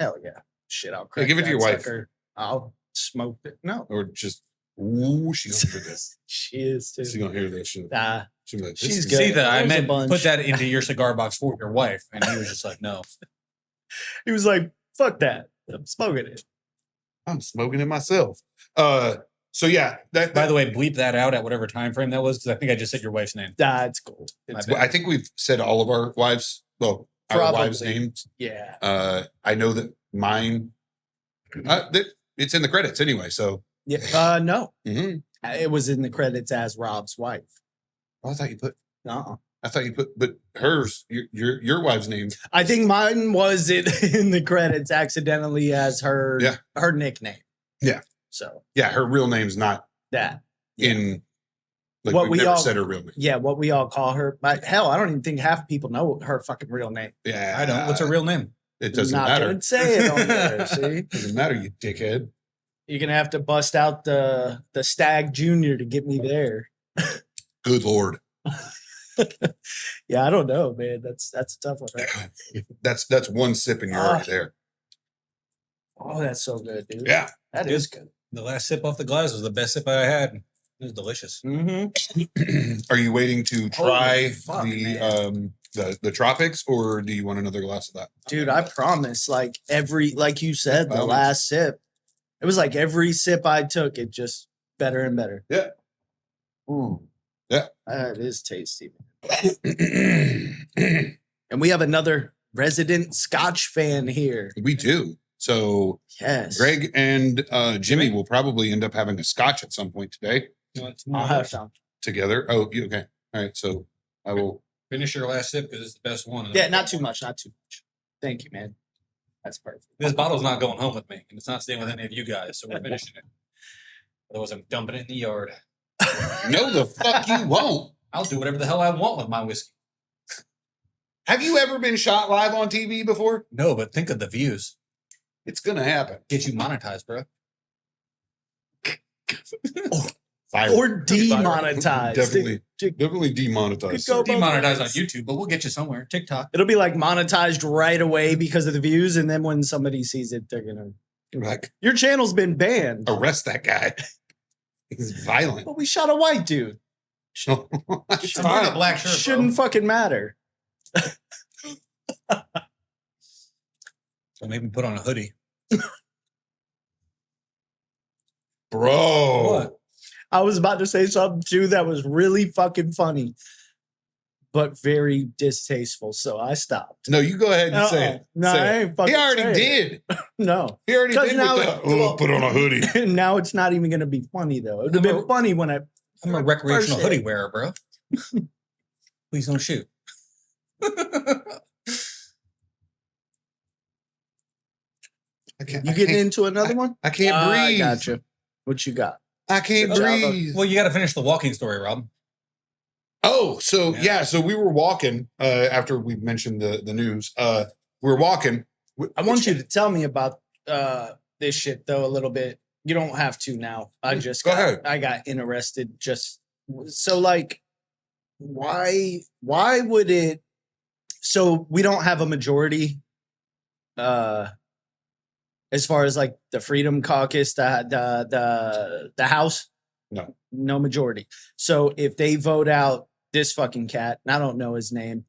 Hell yeah. Shit, I'll Yeah, crack give it to that your wife. sucker. I'll smoke it. No, Or just. Ooh, she's going to hear this. she is too. She's going to hear this shit. Nah, She's like, she's this good. See that? I There's a meant bunch. put that into your cigar box for your wife, and he was just like, "No." he was like, "Fuck that! I'm smoking it." I'm smoking it myself. So yeah, that By the way, bleep that out at whatever time frame that was, because I think I just said your wife's name. Nah, it's cool. My It's bad. I think we've said all of our wives. Well, our wives' Probably. names. yeah, I know that mine. It's in the credits anyway. So yeah. No, Mhm. it was in the credits as Rob's wife. I thought you put. Uh-uh. I thought you put, but hers, your wife's name. I think mine was in the credits accidentally as her Yeah. her nickname. Yeah. So Yeah, her real name's not that. Yeah. in. Like What we've we never all- said her real name. Yeah, what we all call her. But hell, I don't even think half people know her fucking real name. Yeah, I don't. What's her real name? It doesn't Not matter. gonna say it on there. See, Doesn't matter, you dickhead. you're gonna have to bust out the Stag Junior to get me there. Good lord. Yeah, I don't know, man. That's a tough one. Right? That's one sip and you're already there. Oh, that's so good, dude. Yeah. That Dude. is good. The last sip off the glass was the best sip I had. It was delicious. Mm-hmm. Are you waiting to try fuck, the tropics, or do you want another glass of that? Dude, I promise. Like you said, By the all last sip, it was like every sip I took, it just better and better. Yeah. It is tasty. And we have another resident Scotch fan here. We do. So Yes. Greg and Jimmy will probably end up having a scotch at some point today You want I'll have some. together. Oh, okay. All right. So I will. Finish your last sip because it's the best one. Yeah, not too much. Not too much. Thank you, man. That's perfect. This bottle's not going home with me, and it's not staying with any of you guys, so we're finishing it. Otherwise, I'm dumping it in the yard. No, the fuck you won't. I'll do whatever the hell I want with my whiskey. Have you ever been shot live on TV before? No, but think of the views. It's gonna happen. Get you monetized, bro. Fire. Or demonetized. Definitely demonetized. Could go both Demonetized on ways. YouTube, but we'll get you somewhere. TikTok. It'll be like monetized right away because of the views, and then when somebody sees it, they're gonna. Like, Your channel's been banned. arrest that guy. He's violent. But we shot a white dude. It's I'm wearing a fine. black shirt, Shouldn't fucking matter. So maybe put on a hoodie. Bro. What? I was about to say something too that was really fucking funny, but very distasteful. So I stopped. No, you go ahead and say it. No, Say I it. ain't fucking He already saying it. did. No. He already 'Cause did now with it- the, well- put on a hoodie. Now it's not even going to be funny though. It would have I'm been a- funny when I. I'm a recreational First hoodie wearer, bro. Please don't shoot. I can't, You I getting can't, into another one? I can't I breathe. gotcha. What you got? I can't Good job, breathe. Well, you got to finish the walking story, Rob. Oh, so Yeah. yeah, so we were walking after we mentioned the news. We were walking. I want you to tell me about this shit though a little bit. You don't have to now. I just Go got, ahead. I got interested. Just so like, why would it? So we don't have a majority. As far as like the Freedom Caucus, the House, no majority. So if they vote out this fucking cat, and I don't know his name,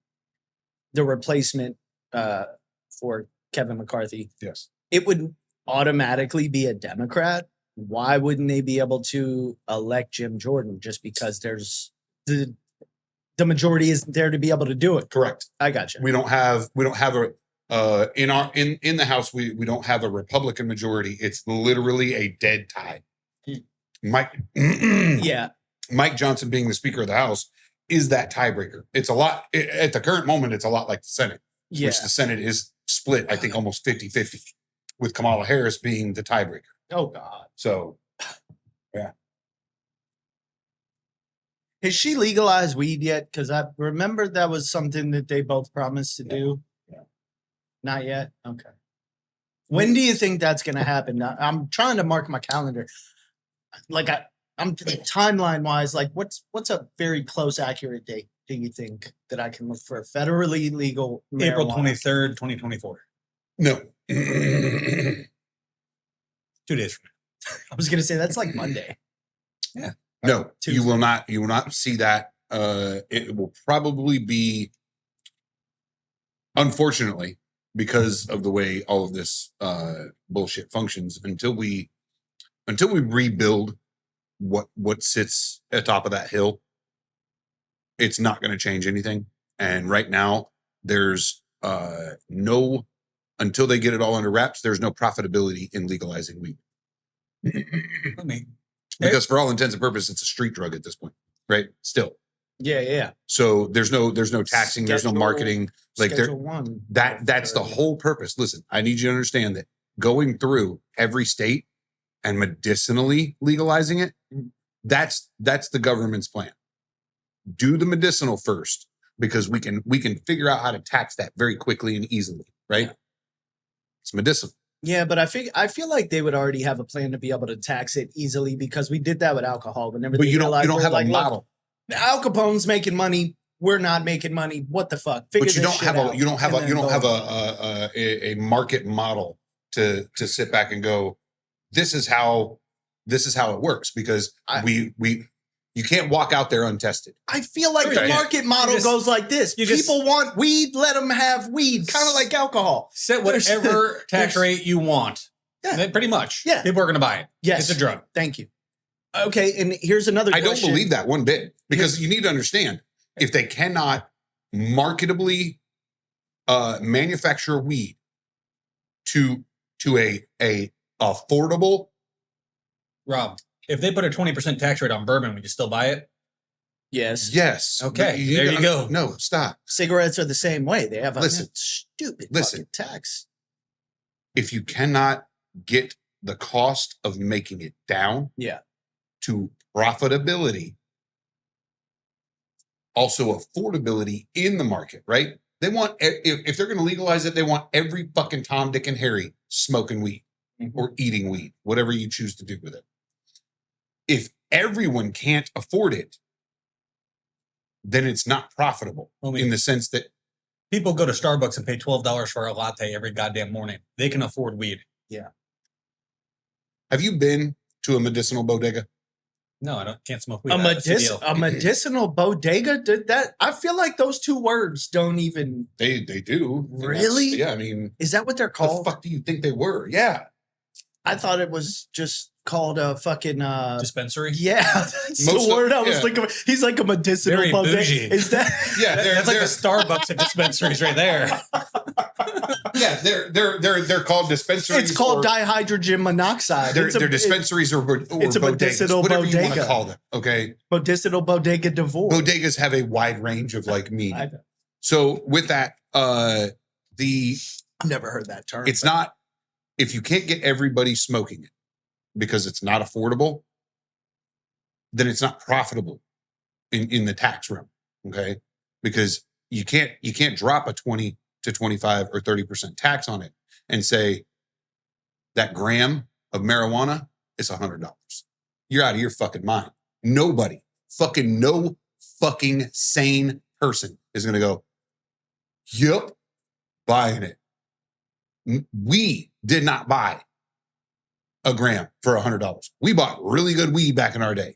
the replacement for Kevin McCarthy, Yes. it would automatically be a Democrat. Why wouldn't they be able to elect Jim Jordan just because there's the majority isn't there to be able to do it? Correct. I got you. We don't have a in the House, we don't have a Republican majority. It's literally a dead tie. Mike Yeah. Mike Johnson being the Speaker of the House is that tiebreaker. It's a lot at the current moment, it's a lot like the Senate, Yeah. which the Senate is split, I think almost 50-50. with Kamala Harris being the tiebreaker. Oh God. So, Has she legalized weed yet? Because I remember that was something that they both promised to do. Yeah. Not yet? Okay. When do you think that's going to happen? I'm trying to mark my calendar. Like I'm timeline wise, like what's a very close, accurate date do you think that I can look for federally legal April marijuana? 23rd, 2024. no. 2 days from I was going to say that's like Monday. No, Tuesday. you will not see that. It will probably be, unfortunately, because of the way all of this bullshit functions, until we rebuild what sits atop of that hill, it's not going to change anything. And right now, there's no, until they get it all under wraps, there's no profitability in legalizing weed. I mean, Because for all intents and purposes, it's a street drug at this point, right? Still. Yeah. So there's no taxing, there's no Schedule- marketing. Like Schedule 1. that's the whole purpose. Listen, I need you to understand that going through every state and medicinally legalizing it, that's the government's plan. Do the medicinal first, because we can figure out how to tax that very quickly and easily, right? Yeah. It's medicinal. Yeah, but I feel like they would already have a plan to be able to tax it easily, because we did that with alcohol. Whenever But they you don't realized, we're have like, a look, model. Al Capone's making money. We're not making money. What the fuck? Figure But you this don't shit have out, you don't have and then go. a market model to sit back and go, this is how it works, because you can't walk out there untested. I feel like Okay. the market model goes like this. People want weed, let them have weed, kind of like alcohol. set whatever tax rate you want. Yeah. Then pretty much. Yeah. People are going to buy it. Yes. It's a drug. Thank you. Okay, and here's another I question. don't believe that one bit, because you need to understand, if they cannot marketably manufacture weed to a affordable. Rob, if they put a 20% tax rate on bourbon, would you still buy it? Yes. Yes. Okay, there you go. No, stop. Cigarettes are the same way. They have a Listen. stupid Listen. fucking tax. If you cannot get the cost of making it down, Yeah. to profitability, also affordability in the market, right? They want, if they're going to legalize it, they want every fucking Tom, Dick, and Harry smoking weed or eating weed, whatever you choose to do with it. If everyone can't afford it, then it's not profitable in the sense that people go to Starbucks and pay $12 for a latte every goddamn morning. They can afford weed. Yeah. Have you been to a medicinal bodega? No, I can't smoke weed. A That's the deal. medicinal bodega? Did that? I feel like those two words don't even. They do. And Really? yeah, I mean, Is that what they're what called? the fuck do you think they were? Yeah. I thought it was just called a fucking. Dispensary? Yeah, that's Most the of- word I was yeah. thinking of. He's like a medicinal Very bodega. bougie. Is that? Yeah, That's like the Starbucks of dispensaries right there. Yeah, they're called dispensaries. It's called or- dihydrogen monoxide. They're, It's a- they're dispensaries or it's a bodegas, medicinal whatever you want to bodega. call them. Okay, medicinal bodega divorce. bodegas have a wide range of like meaning. I know. So with that, I've never heard that term. it's not, if you can't get everybody smoking it because it's not affordable, then it's not profitable in the tax realm. Okay, because you can't drop a 20 to 25 or 30% tax on it and say that gram of marijuana is $100. You're out of your fucking mind. Nobody, no fucking sane person is going to go, yep, buying it. We did not buy a gram for $100. We bought really good weed back in our day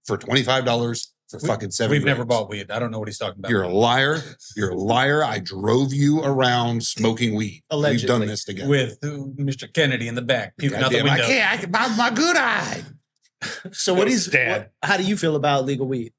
for $25 for fucking 7 We've never grams. bought weed. I don't know what he's talking about. You're a liar. You're a liar. I drove you around smoking weed. Allegedly. We've done this together. With Mr. Kennedy in the back, puking out the Goddamn, window. I can buy my good eye. So what is? Dad. How do you feel about legal weed?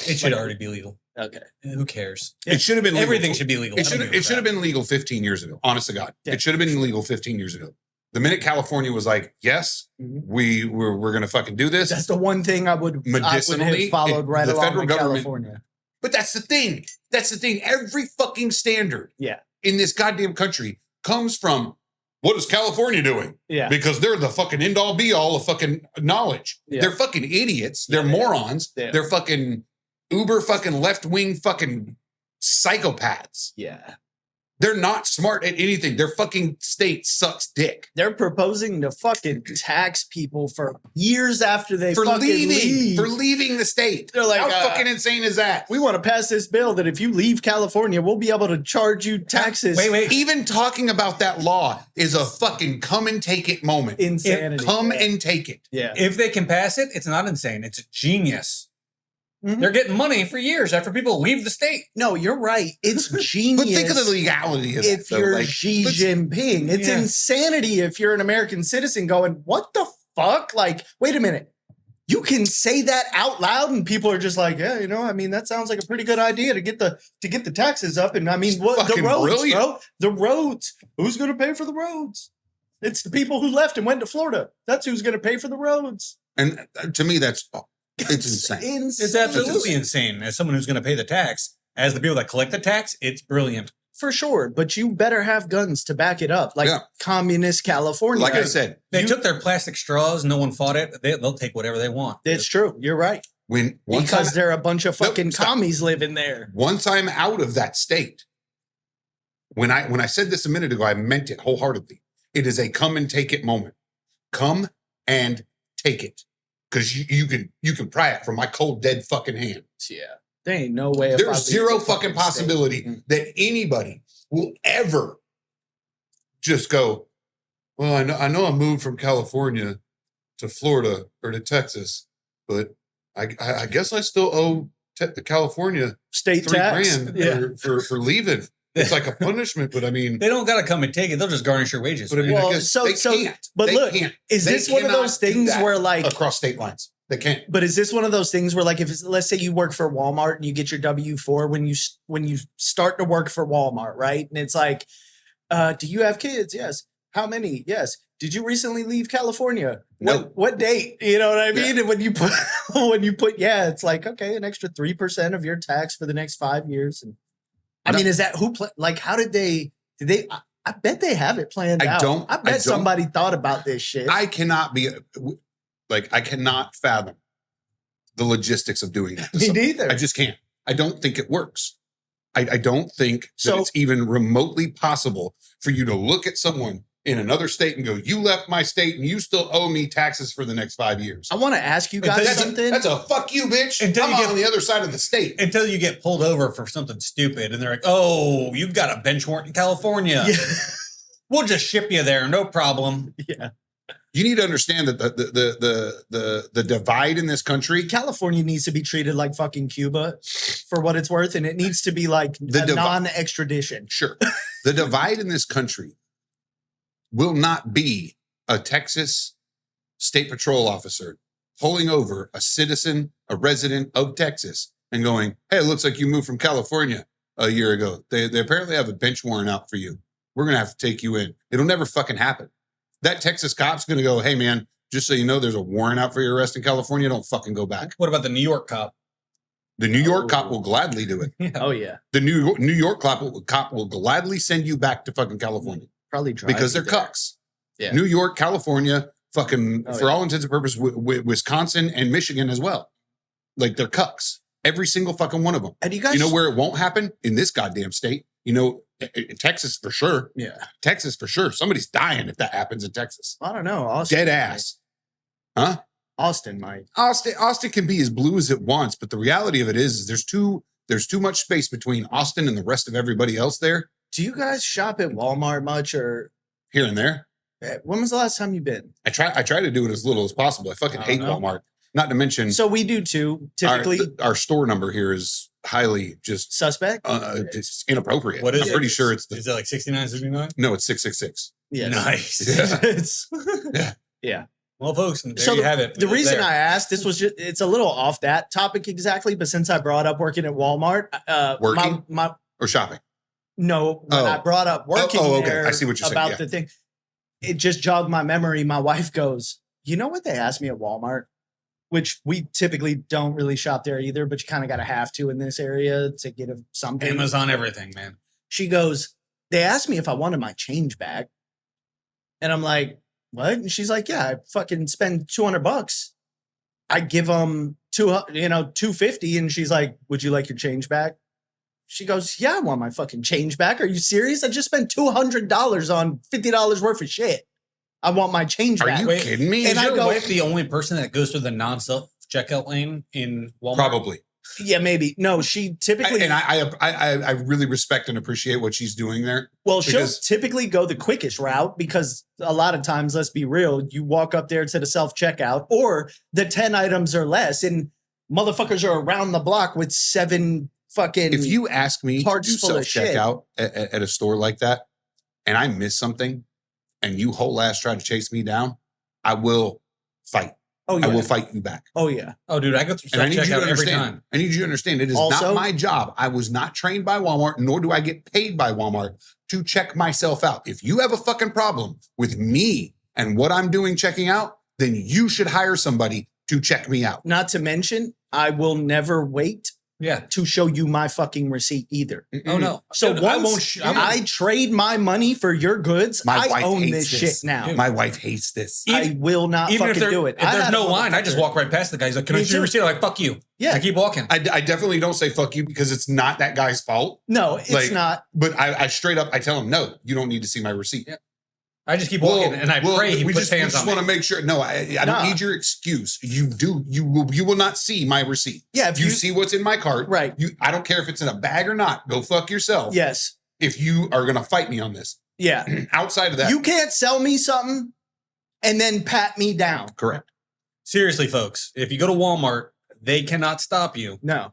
It should already be legal. Okay. Who cares? It should have been legal. Everything should be legal. It should have been legal 15 years ago. Honest to God, Yeah. it should have been legal 15 years ago. The minute California was like, "Yes, Mhm. we're gonna fucking do this," That's the one thing I would Medicinally, have followed right the along federal with government- California. but that's the thing. That's the thing. Every fucking standard, Yeah. in this goddamn country comes from what is California doing? Yeah. Because they're the fucking end all be all of fucking knowledge. Yeah. They're fucking idiots. They're Yeah, morons. yeah. They're fucking uber fucking left wing fucking psychopaths. Yeah. They're not smart at anything. Their fucking state sucks dick. They're proposing to fucking tax people for years after they For fucking leave. leaving the state. They're like, how fucking insane is that? we want to pass this bill that if you leave California, we'll be able to charge you taxes. Wait. Even talking about that law is a fucking come and take it moment. Insanity. Come yeah. and take it. Yeah. If they can pass it, it's not insane. It's genius. Mhm. They're getting money for years after people leave the state. No, you're right. It's genius. But think of the legality of if that. you're Like, Xi let's- Jinping. It's Yeah. insanity if you're an American citizen going, what the fuck? Like, wait a minute. You can say that out loud and people are just like, yeah, you know, I mean, that sounds like a pretty good idea to get the taxes up. And I mean, It's what the fucking roads, brilliant. bro? The roads. Who's going to pay for the roads? It's the people who left and went to Florida. That's who's going to pay for the roads. And to me, it's insane. It's absolutely insane. As someone who's going to pay the tax, as the people that collect the tax, it's brilliant. For sure, but you better have guns to back it up, like Yeah. communist California. Like I said, They took their plastic straws. No one fought it. They'll take whatever they want. It's true. You're right. Because there are a bunch of fucking stop. commies living there. once I'm out of that state, when I said this a minute ago, I meant it wholeheartedly. It is a come and take it moment. Come and take it. Because you can pry it from my cold, dead fucking hand. Yeah. There ain't no way. if I There's leave zero the fucking state. possibility that anybody will ever just go, well, I know I moved from California to Florida or to Texas, but I guess I still owe California State $3 tax. grand Yeah. for leaving. It's like a punishment, but I mean, They don't got to come and take it. They'll just garnish your wages. but I mean, Well, I guess so- they so- can't. but They look, can't. Is They this one of cannot those do things that where like, across state lines, they can't. but is this one of those things where like, if it's, let's say you work for Walmart and you get your W-4 when you start to work for Walmart, right? And it's like, do you have kids? Yes. How many? Yes. Did you recently leave California? No. What date? You know what I Yeah. mean? And when you put, yeah, it's like, okay, an extra 3% of your tax for the next 5 years. And I No. mean, is that like, how did they, I bet they have it planned I out. don't- I I bet don't- somebody thought about this shit. I cannot be I cannot fathom the logistics of doing that. to Me someone. neither. I just can't. I don't think it works. I don't think that So- it's even remotely possible for you to look at someone in another state and go, you left my state and you still owe me taxes for the next 5 years. I want to ask you guys That's something. That's a fuck you, bitch. Until I'm you get- on the other side of the state. Until you get pulled over for something stupid and they're like, oh, you've got a bench warrant in California. Yeah. We'll just ship you there. No problem. Yeah. You need to understand that the divide in this country, California needs to be treated like fucking Cuba for what it's worth, and it needs to be like The a divi- non-extradition. sure, the divide in this country will not be a Texas state patrol officer pulling over a citizen, a resident of Texas, and going, hey, it looks like you moved from California a year ago. They apparently have a bench warrant out for you. We're going to have to take you in. It'll never fucking happen. That Texas cop's going to go, hey, man, just so you know, there's a warrant out for your arrest in California. Don't fucking go back. What about the New York cop? The New York Oh. cop will gladly do it. Yeah. Oh yeah, The New York cop will gladly send you back to fucking California probably drive because they're you there. cucks. Yeah. New York, California, fucking, Oh, for yeah. all intents and purposes, Wisconsin and Michigan as well. Like they're cucks. Every single fucking one of them. And you guys, You know where it won't happen? In this goddamn state. You know, Texas for sure. Yeah, Texas for sure. Somebody's dying if that happens in Texas. I don't know. Austin Dead might. ass. Huh? Austin might. Austin can be as blue as it wants, but the reality of it is there's too much space between Austin and the rest of everybody else there, Do you guys shop at Walmart much, or here and there. when was the last time you've been? I try to do it as little as possible. I fucking I hate don't know. Walmart. Not to mention So we do too. our, Typically, our store number here is highly just suspect. it's inappropriate. What is I'm it? pretty sure it's Is that like 69.69? no, it's 666. Yes. Nice. Yeah. It's Yeah. Well, folks, there so you have it. the reason There. I asked this was just, it's a little off that topic exactly, but since I brought up working at Walmart, Working? my Or shopping. no, when I Oh. brought up working okay. there I see what you're saying, about yeah. the thing, it just jogged my memory. My wife goes, you know what they asked me at Walmart? Which we typically don't really shop there either, but you kind of got to have to in this area to get something. Amazon everything, man. She goes, they asked me if I wanted my change back. And I'm like, what? And she's like, yeah, I fucking spend $200. I give them 250. And she's like, would you like your change back? She goes, yeah, I want my fucking change back. Are you serious? I just spent $200 on $50 worth of shit. I want my change Are back. you kidding me? Is And I your go- wife the only person that goes through the non-self checkout lane in Walmart? Probably. Yeah, maybe. No, she typically. I really respect and appreciate what she's doing there. Well, she'll Because- typically go the quickest route because a lot of times, let's be real, you walk up there to the self-checkout or the 10 items or less and motherfuckers are around the block with 7 fucking. If you ask me to carts do full of shit. self-checkout at a store like that and I miss something and you whole ass try to chase me down, I will fight. Oh, yeah. I will fight you back. Oh, yeah. Oh, dude, I go through And I need you to self-checkout every understand. time. I need you to understand. It is Also- not my job. I was not trained by Walmart, nor do I get paid by Walmart to check myself out. If you have a fucking problem with me and what I'm doing checking out, then you should hire somebody to check me out. Not to mention, I will never wait Yeah. to show you my fucking receipt either. Oh, no. So Dude, once I trade my money for your goods, My I wife own hates this this. shit now. Dude. My wife hates this. I will not Even if, fucking do it. if I there's had no a line, I just motherfucker- walk right past the guy. He's like, can I Me see your too. receipt? I'm like, fuck you. Yeah. I keep walking. I definitely don't say fuck you because it's not that guy's fault. No, it's Like, not. But I straight up, I tell him, no, you don't need to see my receipt. Yeah. I just keep walking and I pray he puts hands on want me. to make sure. No, I Nah. don't need your excuse. You will not see my receipt. Yeah, if You you see what's in my cart. Right. I don't care if it's in a bag or not. Go fuck yourself. Yes. If you are going to fight me on this. Yeah. Outside of that. You can't sell me something and then pat me down. Correct. Seriously, folks, if you go to Walmart, they cannot stop you. No.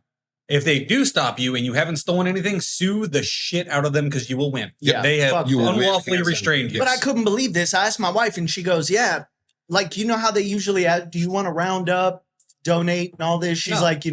If they do stop you and you haven't stolen anything, sue the shit out of them because you will win. Yeah, They have fuck You will them. win. unlawfully Hands down. restrained you. Yes. But I couldn't believe this. I asked my wife and she goes, yeah, like, you know how they usually ask, do you want to round up, donate and all this? She's No. like,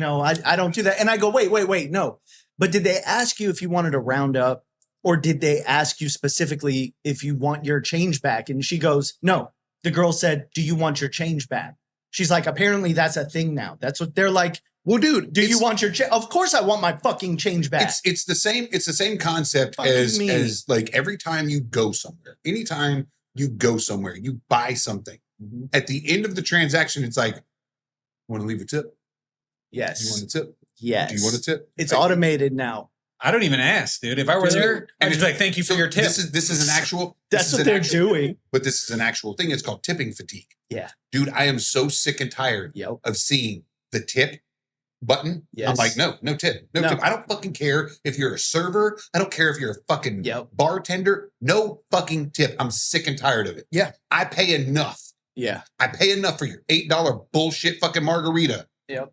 I don't do that. And I go, wait, no. But did they ask you if you wanted to round up or did they ask you specifically if you want your change back? And she goes, no. The girl said, do you want your change back? She's like, apparently that's a thing now. That's what they're like. Well, dude, Do you want your change? Of course I want my fucking change back. It's the same concept Fuck you as mean? like every time you go somewhere, anytime you go somewhere, you buy something. Mhm. At the end of the transaction, it's like, want to leave a tip? Yes. Do you want a tip? Yes. Do you want a tip? It's Like, automated now. I don't even ask, dude. If I were Dude, there, I'd just be like, thank you for so your tip. This is an actual. That's this is what an they're actual- doing. But this is an actual thing. It's called tipping fatigue. Yeah. Dude, I am so sick and tired Yep. of seeing the tip button. I'm Yes. like, no tip. No No. tip. I don't fucking care if you're a server. I don't care if you're a fucking Yep. bartender. No fucking tip. I'm sick and tired of it. Yeah. I pay enough. Yeah. I pay enough for your $8 bullshit fucking margarita Yep.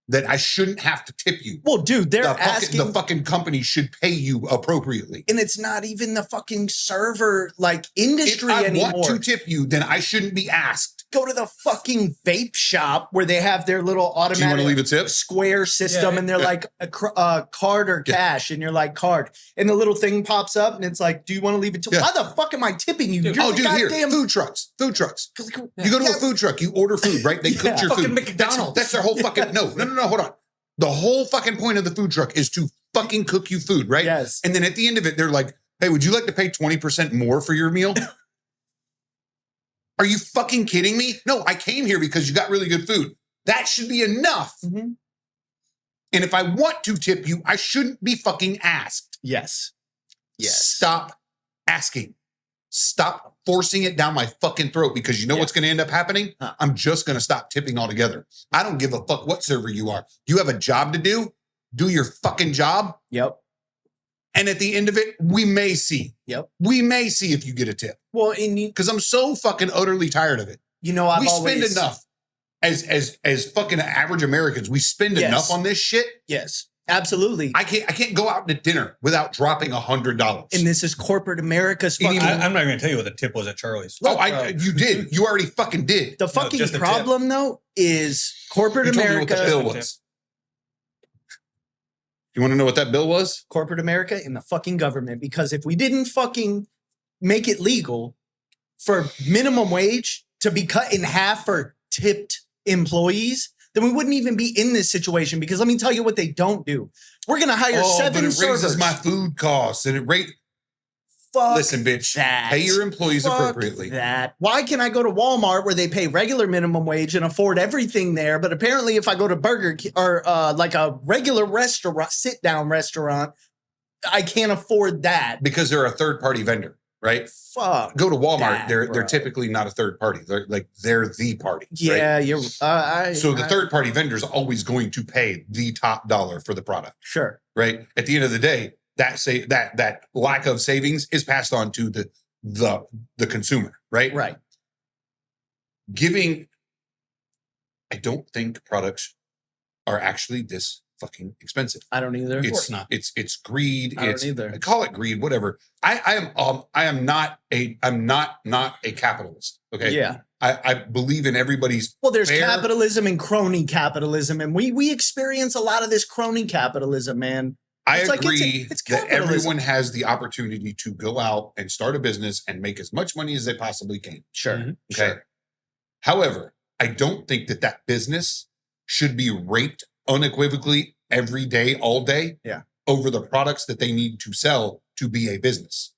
that I shouldn't have to tip you. Well, dude, they're The fucking company should pay you appropriately. and it's not even the fucking server like industry If I anymore. want to tip you, then I shouldn't be asked. Go to the fucking vape shop where they have their little Do you want to automatic leave a tip? square system, Yeah. and they're like a card or Yeah. cash, and you're like card, and the little thing pops up, and it's like, do you want to leave it? Yeah. Why the fuck am I tipping you? Dude, You're Oh, the dude, here, goddamn food trucks. You go to Yeah. a food truck, you order food, right? They cook Yeah. your Fucking food. McDonald's. That's their whole fucking no, hold on. The whole fucking point of the food truck is to fucking cook you food, right? Yes. And then at the end of it, they're like, hey, would you like to pay 20% more for your meal? Are you fucking kidding me? No, I came here because you got really good food. That should be enough. Mhm. And if I want to tip you, I shouldn't be fucking asked. Yes. Yes. Stop asking. Stop forcing it down my fucking throat because you know Yeah. what's going to end up happening? Huh. I'm just going to stop tipping altogether. I don't give a fuck what server you are. You have a job to do. Do your fucking job. Yep. And at the end of it, we may see. Yep. We may see if you get a tip Well, and because I'm so fucking utterly tired of it. I've we spend always enough as fucking average Americans. We spend Yes. enough on this shit. Yes, absolutely. I can't go out to dinner without dropping $100. And this is corporate America's Any fucking. I'm not going to tell you what the tip was at Charlie's. Oh, bro. you did. You already fucking did. The fucking just a tip. problem, though, is corporate You told me what the America. bill was. You want to know what that bill was? Corporate America and the fucking government. Because if we didn't fucking make it legal for minimum wage to be cut in half for tipped employees, then we wouldn't even be in this situation. Because let me tell you what they don't do. We're gonna hire But seven it servers. raises my food costs and it rate. Fuck Listen, bitch, that. pay your employees Fuck appropriately. That. Why can I go to Walmart where they pay regular minimum wage and afford everything there? But apparently if I go to Burger King or like a regular restaurant, sit down restaurant, I can't afford that. Because they're a third-party vendor, right? Fuck. Go to Walmart, that, they're bro. typically not a third party. They're the party. Yeah, right? you're So the third party vendor is always going to pay the top dollar for the product. Sure. Right. At the end of the day, that lack of savings is passed on to the consumer. Right. Right. I don't think products are actually this fucking expensive. I don't either. Of course not. It's greed. I don't either. Call it greed, whatever. I am not a capitalist. Okay. Yeah. I believe in everybody's. Well, there's fair. capitalism and crony capitalism, and we experience a lot of this crony capitalism, man. I It's like agree it's that capitalism. everyone has the opportunity to go out and start a business and make as much money as they possibly can. Sure. Mhm. Okay. Sure. However, I don't think that business should be raped unequivocally every day, all day. Yeah. Over the products that they need to sell to be a business.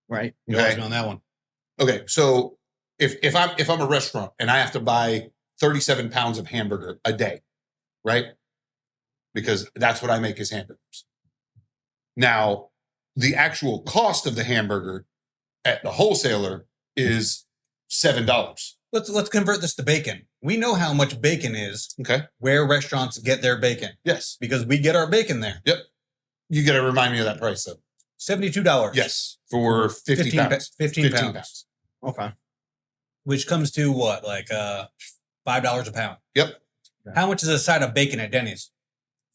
Right. You lost me on that one. Okay. So if I'm a restaurant and I have to buy 37 pounds of hamburger a day, right? Because that's what I make is hamburgers. Now, the actual cost of the hamburger at the wholesaler is $7. Let's convert this to bacon. We know how much bacon is, Okay. where restaurants get their bacon, Yes. because we get our bacon there. You got to remind me of that price though. $72. Yes. For 50 pounds. 15 pounds. Okay. Which comes to what, like $5 a pound. Yep. How much is a side of bacon at Denny's?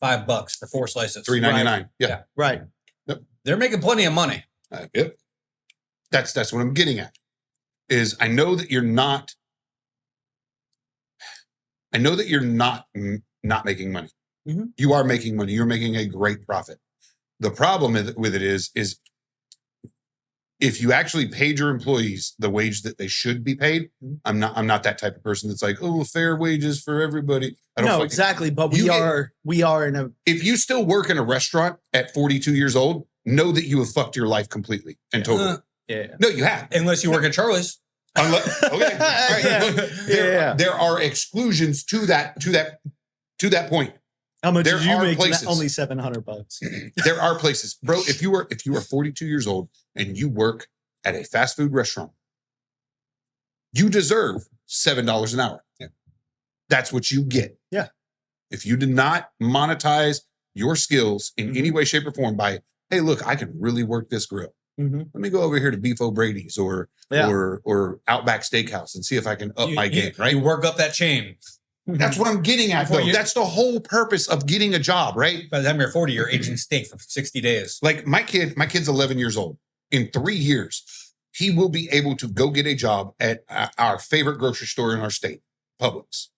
$5 for 4 slices. $3.99. Yeah. Right. They're making plenty of money. Yep. That's what I'm getting at. Is I know that you're not not making money. Mhm. You are making money. You're making a great profit. The problem with it is if you actually paid your employees the wage that they should be paid. Mhm. I'm not that type of person that's like, oh, fair wages for everybody. I don't No, fucking- exactly. But You we are in a If you still work in a restaurant at 42 years old, know that you have fucked your life completely and totally. yeah. No, you have. Unless you work at Charlie's. Okay. All right. Yeah. Look, Yeah. there are exclusions to that point. How much There did you are make? places. Only $700. There are places, bro. If you are 42 years old and you work at a fast food restaurant, you deserve $7 an hour. Yeah. That's what you get. Yeah. If you did not monetize your skills in any way, shape, or form by, hey, look, I can really work this grill. Mm-hmm. Let me go over here to Beef O'Brady's or Outback Steakhouse and see if I can up my game. Right. You work up that chain. That's what I'm getting at, Before though. you- That's the whole purpose of getting a job, right? By the time you're 40, you're aging steak for 60 days. Like my kid's 11 years old. In 3 years, he will be able to go get a job at our favorite grocery store in our state, Publix.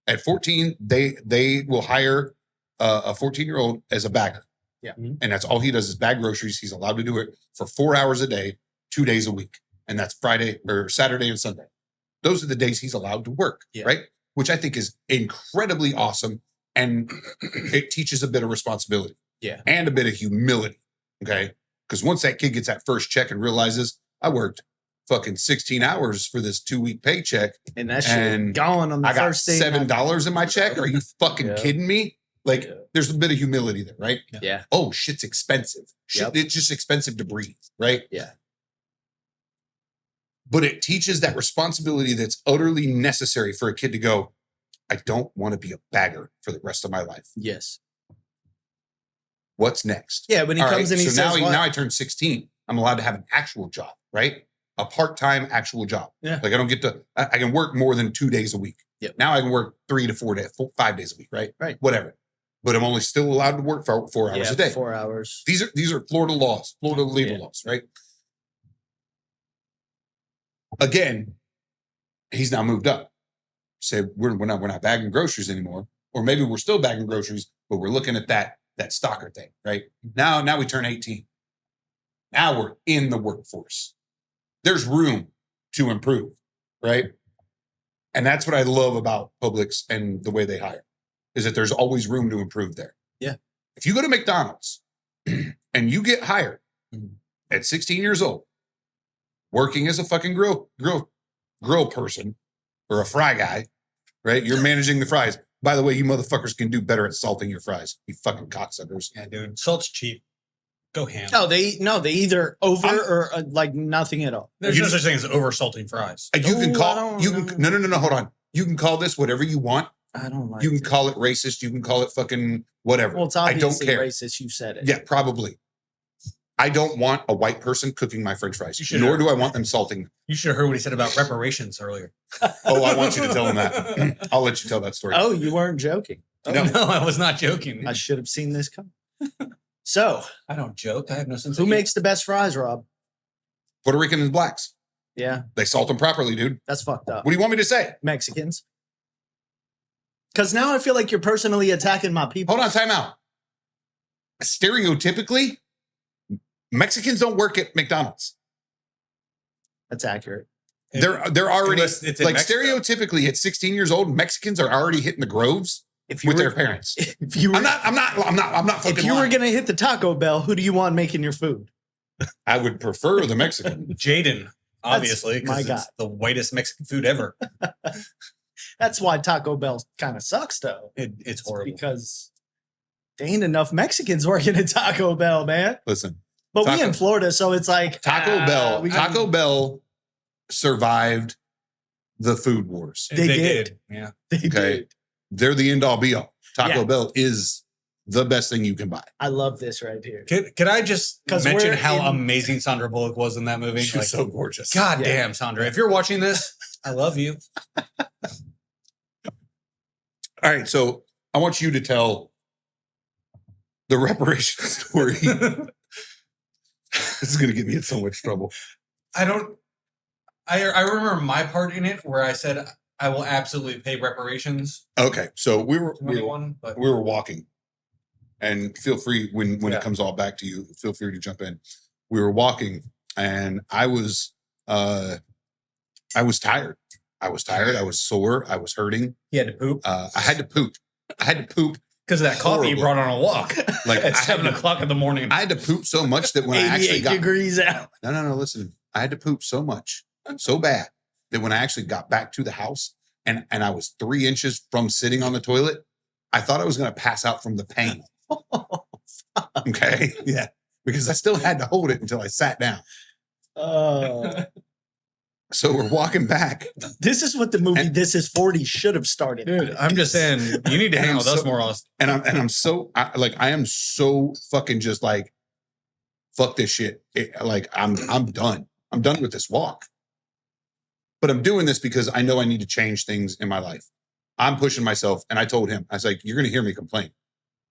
At 14, they will hire a 14-year-old as a bagger. Yeah. And that's all he does is bag groceries. He's allowed to do it for 4 hours a day, 2 days a week. And that's Friday or Saturday and Sunday. Those are the days he's allowed to work, Yeah. right? Which I think is incredibly awesome. And it teaches a bit of responsibility. Yeah. And a bit of humility. Okay. Because once that kid gets that first check and realizes I worked fucking 16 hours for this 2-week paycheck, And that shit And gone on the I got first day. $7 in my check. Are you fucking Yeah. kidding me? Like, Yeah. there's a bit of humility there, right? Yeah. Oh, shit's expensive. Yep. It's just expensive to breathe, right? Yeah. But it teaches that responsibility that's utterly necessary for a kid to go, I don't want to be a bagger for the rest of my life. Yes. What's next? Yeah. When he All comes right, in, he so says, "What?" now I turned 16. I'm allowed to have an actual job, right? A part-time actual job. Yeah. Like I don't get to, I can work more than 2 days a week. Yep. Now I can work 3 to 4 days, 5 days a week, right? Right. Whatever. But I'm only still allowed to work for 4 hours Yeah, a day. 4 hours. These are Florida laws, Florida labor Yeah. laws, right? Again, he's now moved up. Say we're not bagging groceries anymore, or maybe we're still bagging groceries, but we're looking at that stalker thing, right? Now we turn 18. Now we're in the workforce. There's room to improve, right? And that's what I love about Publix and the way they hire, is that there's always room to improve there. Yeah. If you go to McDonald's and you get hired, Mhm. at 16 years old, working as a fucking grill person or a fry guy, right? You're managing the fries. By the way, you motherfuckers can do better at salting your fries. You fucking cocksuckers. Yeah, dude. Salt's cheap. Go ham. No, they either over or like nothing at all. There's no such thing as over salting fries. You can Oh, I call don't you know. can no, hold on. You can call this whatever you want. I don't like You can it. call it racist. You can call it fucking whatever. Well, it's I obviously don't care. racist. You said it. Yeah, probably. I don't want a white person cooking my French fries, You should nor have. do I want them salting them. You should have heard what he said about reparations earlier. Oh, I want you to tell them that. I'll let you tell that story. Oh, you weren't joking. Oh, No. no, I was not joking. I should have seen this come. So, I don't joke. I have no sense who of makes the best fries, Rob? Puerto Rican and blacks. Yeah, They salt them properly, dude. that's fucked up. What do you want me to say? Mexicans. Because now I feel like you're personally attacking my people. Hold on, time out. Stereotypically, Mexicans don't work at McDonald's. That's accurate. They're already Unless it's in like Mexico. stereotypically at 16 years old, Mexicans are already hitting the groves If you with were, their parents. if you were, I'm not fucking if you were lying. gonna hit the Taco Bell, who do you want making your food? I would prefer the Mexican. Jaden, obviously, my because guy. it's the whitest Mexican food ever. That's why Taco Bell kind of sucks, though. It's horrible. Because there ain't enough Mexicans working at Taco Bell, man. Listen, But we Taco- in Florida, so it's like Taco we Taco Bell survived the food wars. They did. Yeah. They Okay. did. They're the end all be all. Taco Yeah. Bell is the best thing you can buy. I love this right here. Could I just 'Cause mention we're how in- amazing Sandra Bullock was in that movie? She's so gorgeous. God Yeah. damn, Sandra. If you're watching this, I love you. All right, so I want you to tell the reparation story. This is going to get me in so much trouble. I remember my part in it where I said I will absolutely pay reparations Okay, so we were to anyone, but we were walking, and feel free when Yeah. it comes all back to you. Feel free to jump in. We were walking, and I was tired. I was tired. I was sore. I was hurting. he had to poop I had to poop. because of that coffee he horrible. brought on a walk Like I at had 7:00 in the morning. I had to poop so much that when I actually 88 got degrees out. no, listen. I had to poop so much, so bad that when I actually got back to the house and I was 3 inches from sitting on the toilet, I thought I was going to pass out from the pain. Okay, yeah, because I still had to hold it until I sat down. Oh, So we're walking back. this is what the movie And- This Is 40 should have started. Dude, I'm just saying you need to hang out with us more often. And I'm so I am so fucking just like fuck this shit. I'm done. I'm done with this walk. But I'm doing this because I know I need to change things in my life. I'm pushing myself, and I told him, I was like, "You're gonna hear me complain,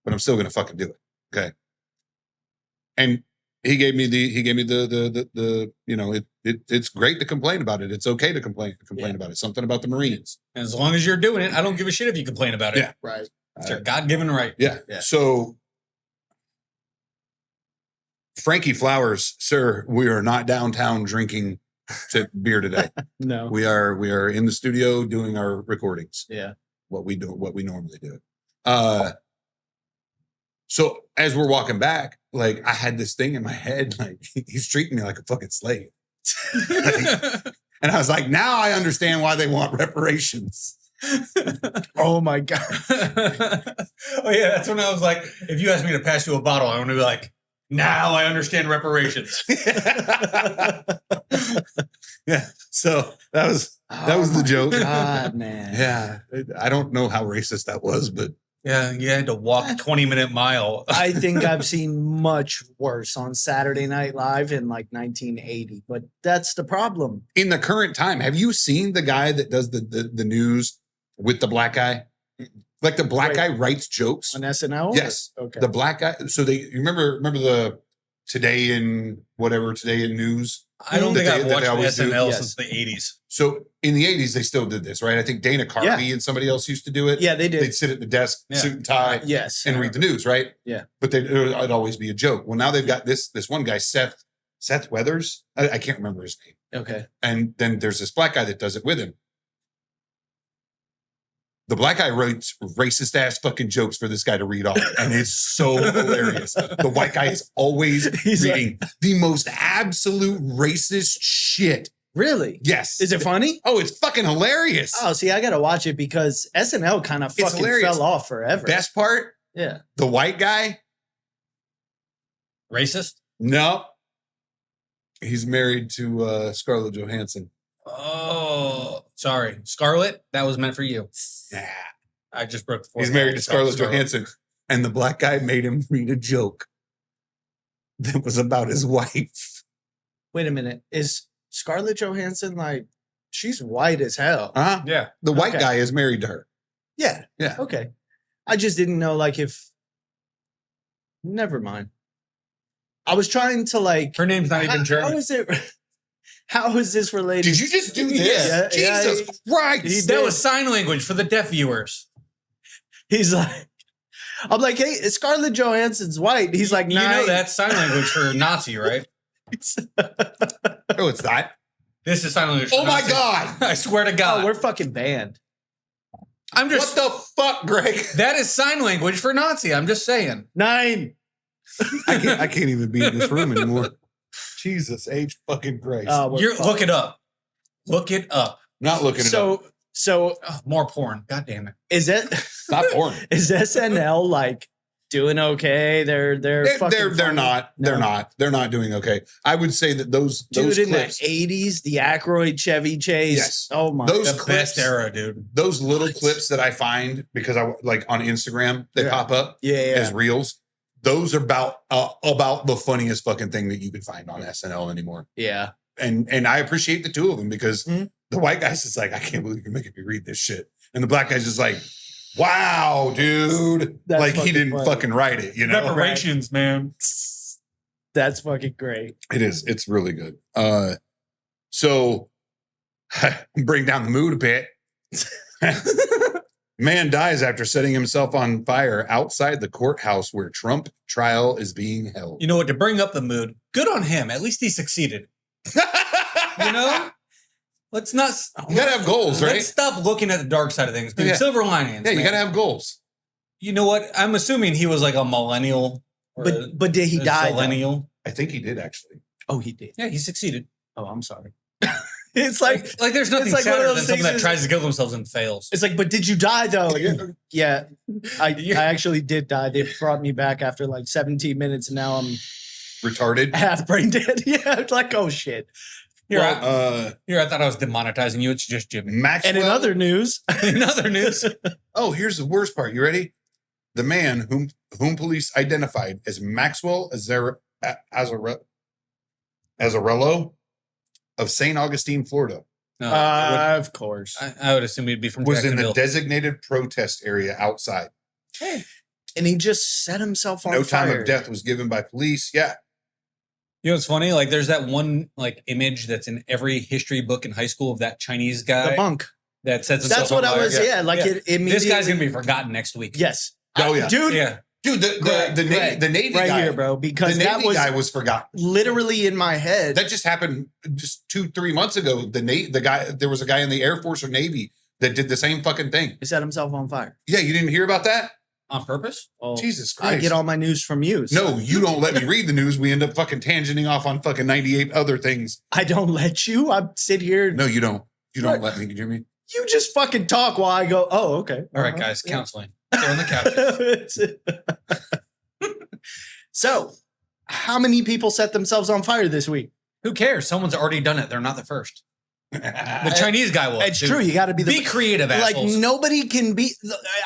but I'm still gonna fucking do it." Okay. And he gave me the you know, it's great to complain about it. It's okay to complain about it. Something about the Marines. And as long as you're doing it, I don't give a shit if you complain about it. Yeah. Right. It's your God-given right. Yeah. Yeah. So, Frankie Flowers, sir, we are not downtown drinking beer today. No. We are in the studio doing our recordings. Yeah. What we normally do. So as we're walking back, like I had this thing in my head, like he's treating me like a fucking slave. And I was like, now I understand why they want reparations. Oh my God. Oh yeah, that's when I was like, if you asked me to pass you a bottle, I want to be like, now I understand reparations. Yeah. So that was the joke. God, man. Yeah. I don't know how racist that was, but Yeah, you had to walk a 20-minute mile. I think I've seen much worse on Saturday Night Live in like 1980, but that's the problem. in the current time, have you seen the guy that does the news with the black guy? Like the black Wait. guy writes jokes. On SNL? Yes. Okay. The black guy. So you remember the Today in News? I don't think That I've they watched always do. SNL Yes. since the 80s. So in the 80s, they still did this, right? I think Dana Carvey and somebody else used to do it. Yeah, they did. They'd sit at the desk, Yeah. suit and tie, Yes. and read the news, right? Yeah. But it'd always be a joke. Well, now they've got this one guy, Seth Weathers. I can't remember his name. Okay. And then there's this black guy that does it with him. The black guy writes racist ass fucking jokes for this guy to read off, and it's so hilarious. The white guy is always reading the most absolute racist shit. Really? Yes. Is it funny? Oh, it's fucking hilarious. Oh, see, I gotta watch it because SNL kind of fucking fell off forever. Best part, yeah. the white guy, Racist? no, he's married to Scarlett Johansson. Oh, sorry. Scarlett, that was meant for you. Yeah. I just broke the fourth. He's married to Scarlett Johansson, and the black guy made him read a joke that was about his wife. Wait a minute. Is Scarlett Johansson like, she's white as hell? Uh-huh. Yeah. The white guy is married to her. Yeah. Yeah. Okay. I just didn't know like if. Never mind. I was trying to like. Her name's not even German. How is it? How is this related? Did you just do this? Yeah, Jesus Christ. That was sign language for the deaf viewers. He's like, I'm like, hey, Scarlett Johansson's white. He's like, You nah. know that's sign language for Nazi, right? No, it's not. This is sign language for Oh my Nazi. God. I swear to God. Oh, we're fucking banned. I'm just. What the fuck, Greg? That is sign language for Nazi. I'm just saying. 9. I can't even be in this room anymore. Jesus H fucking Christ. Look it up. Look it up. Not looking it up. So More porn. God damn it. is that Stop porn. is SNL like doing okay? They're They're fucking not. No. They're not doing okay. I would say that those Dude, in clips, the 80s, the Aykroyd Chevy Chase. Yes. Oh my Those The clips, best era, dude. those little clips that I find because I like on Instagram, they Yeah. pop up Yeah, as reels. Those are about the funniest fucking thing that you can find on SNL anymore. yeah. And I appreciate the two of them because Mhm. the white guy's just like, I can't believe you're making me read this shit. And the black guy's just like, wow, dude. That's like he fucking didn't funny. fucking write it, you know? Reparations, man. That's fucking great. It is. It's really good. So bring down the mood a bit. Man dies after setting himself on fire outside the courthouse where Trump trial is being held. You know what? To bring up the mood, good on him. At least he succeeded. You know? Let's not. You gotta have goals, right? Let's stop looking at the dark side of things. Dude, Yeah. silver linings. Yeah, you man. gotta have goals. You know what? I'm assuming he was like a millennial. Or But did he a die? though? Millennial. I think he did actually. Oh, he did. Yeah, he succeeded. Oh, I'm sorry. It's like Like there's nothing it's like one of sadder those than someone that things tries to kill themselves and fails. it's like, but did you die though? Yeah, I actually did die. They brought me back after like 17 minutes, and now I'm Retarded. half brain dead. Yeah, it's like, oh shit. Here, Well, I thought I was demonetizing you. It's just Jimmy. Maxwell. And in other news, In other news, Oh, here's the worst part. You ready? The man whom police identified as Maxwell Azarello of St. Augustine, Florida, no, of course. I would assume he'd be from was in the Jacksonville. designated protest area outside. And he just set himself on No fire. time of death was given by police. Yeah. You know what's funny? Like there's that one like image that's in every history book in high school of that Chinese guy The monk. that sets himself That's what on I fire. was. Yeah, like Yeah. it immediately. This guy's gonna be forgotten next week. Yes. Oh, yeah. Dude. Yeah. Dude, the Navy right guy, here, bro. the Because Navy that was guy was forgotten. literally in my head. That just happened just 2-3 months ago. The guy, there was a guy in the Air Force or Navy that did the same fucking thing. He set himself on fire. Yeah, you didn't hear about that? On purpose? Oh, Jesus I Christ. get all my news from you. so No, you don't let me read the news. We end up fucking tangenting off on fucking 98 other things. I don't let you. I sit here. No, you don't. You don't What? let me, Jimmy. You just fucking talk while I go, oh, okay. All right, guys, counseling. They're on the couch. So, how many people set themselves on fire this week? Who cares? Someone's already done it. They're not the first. The Chinese guy will. It's true. You got to be Be creative, like assholes. nobody can be.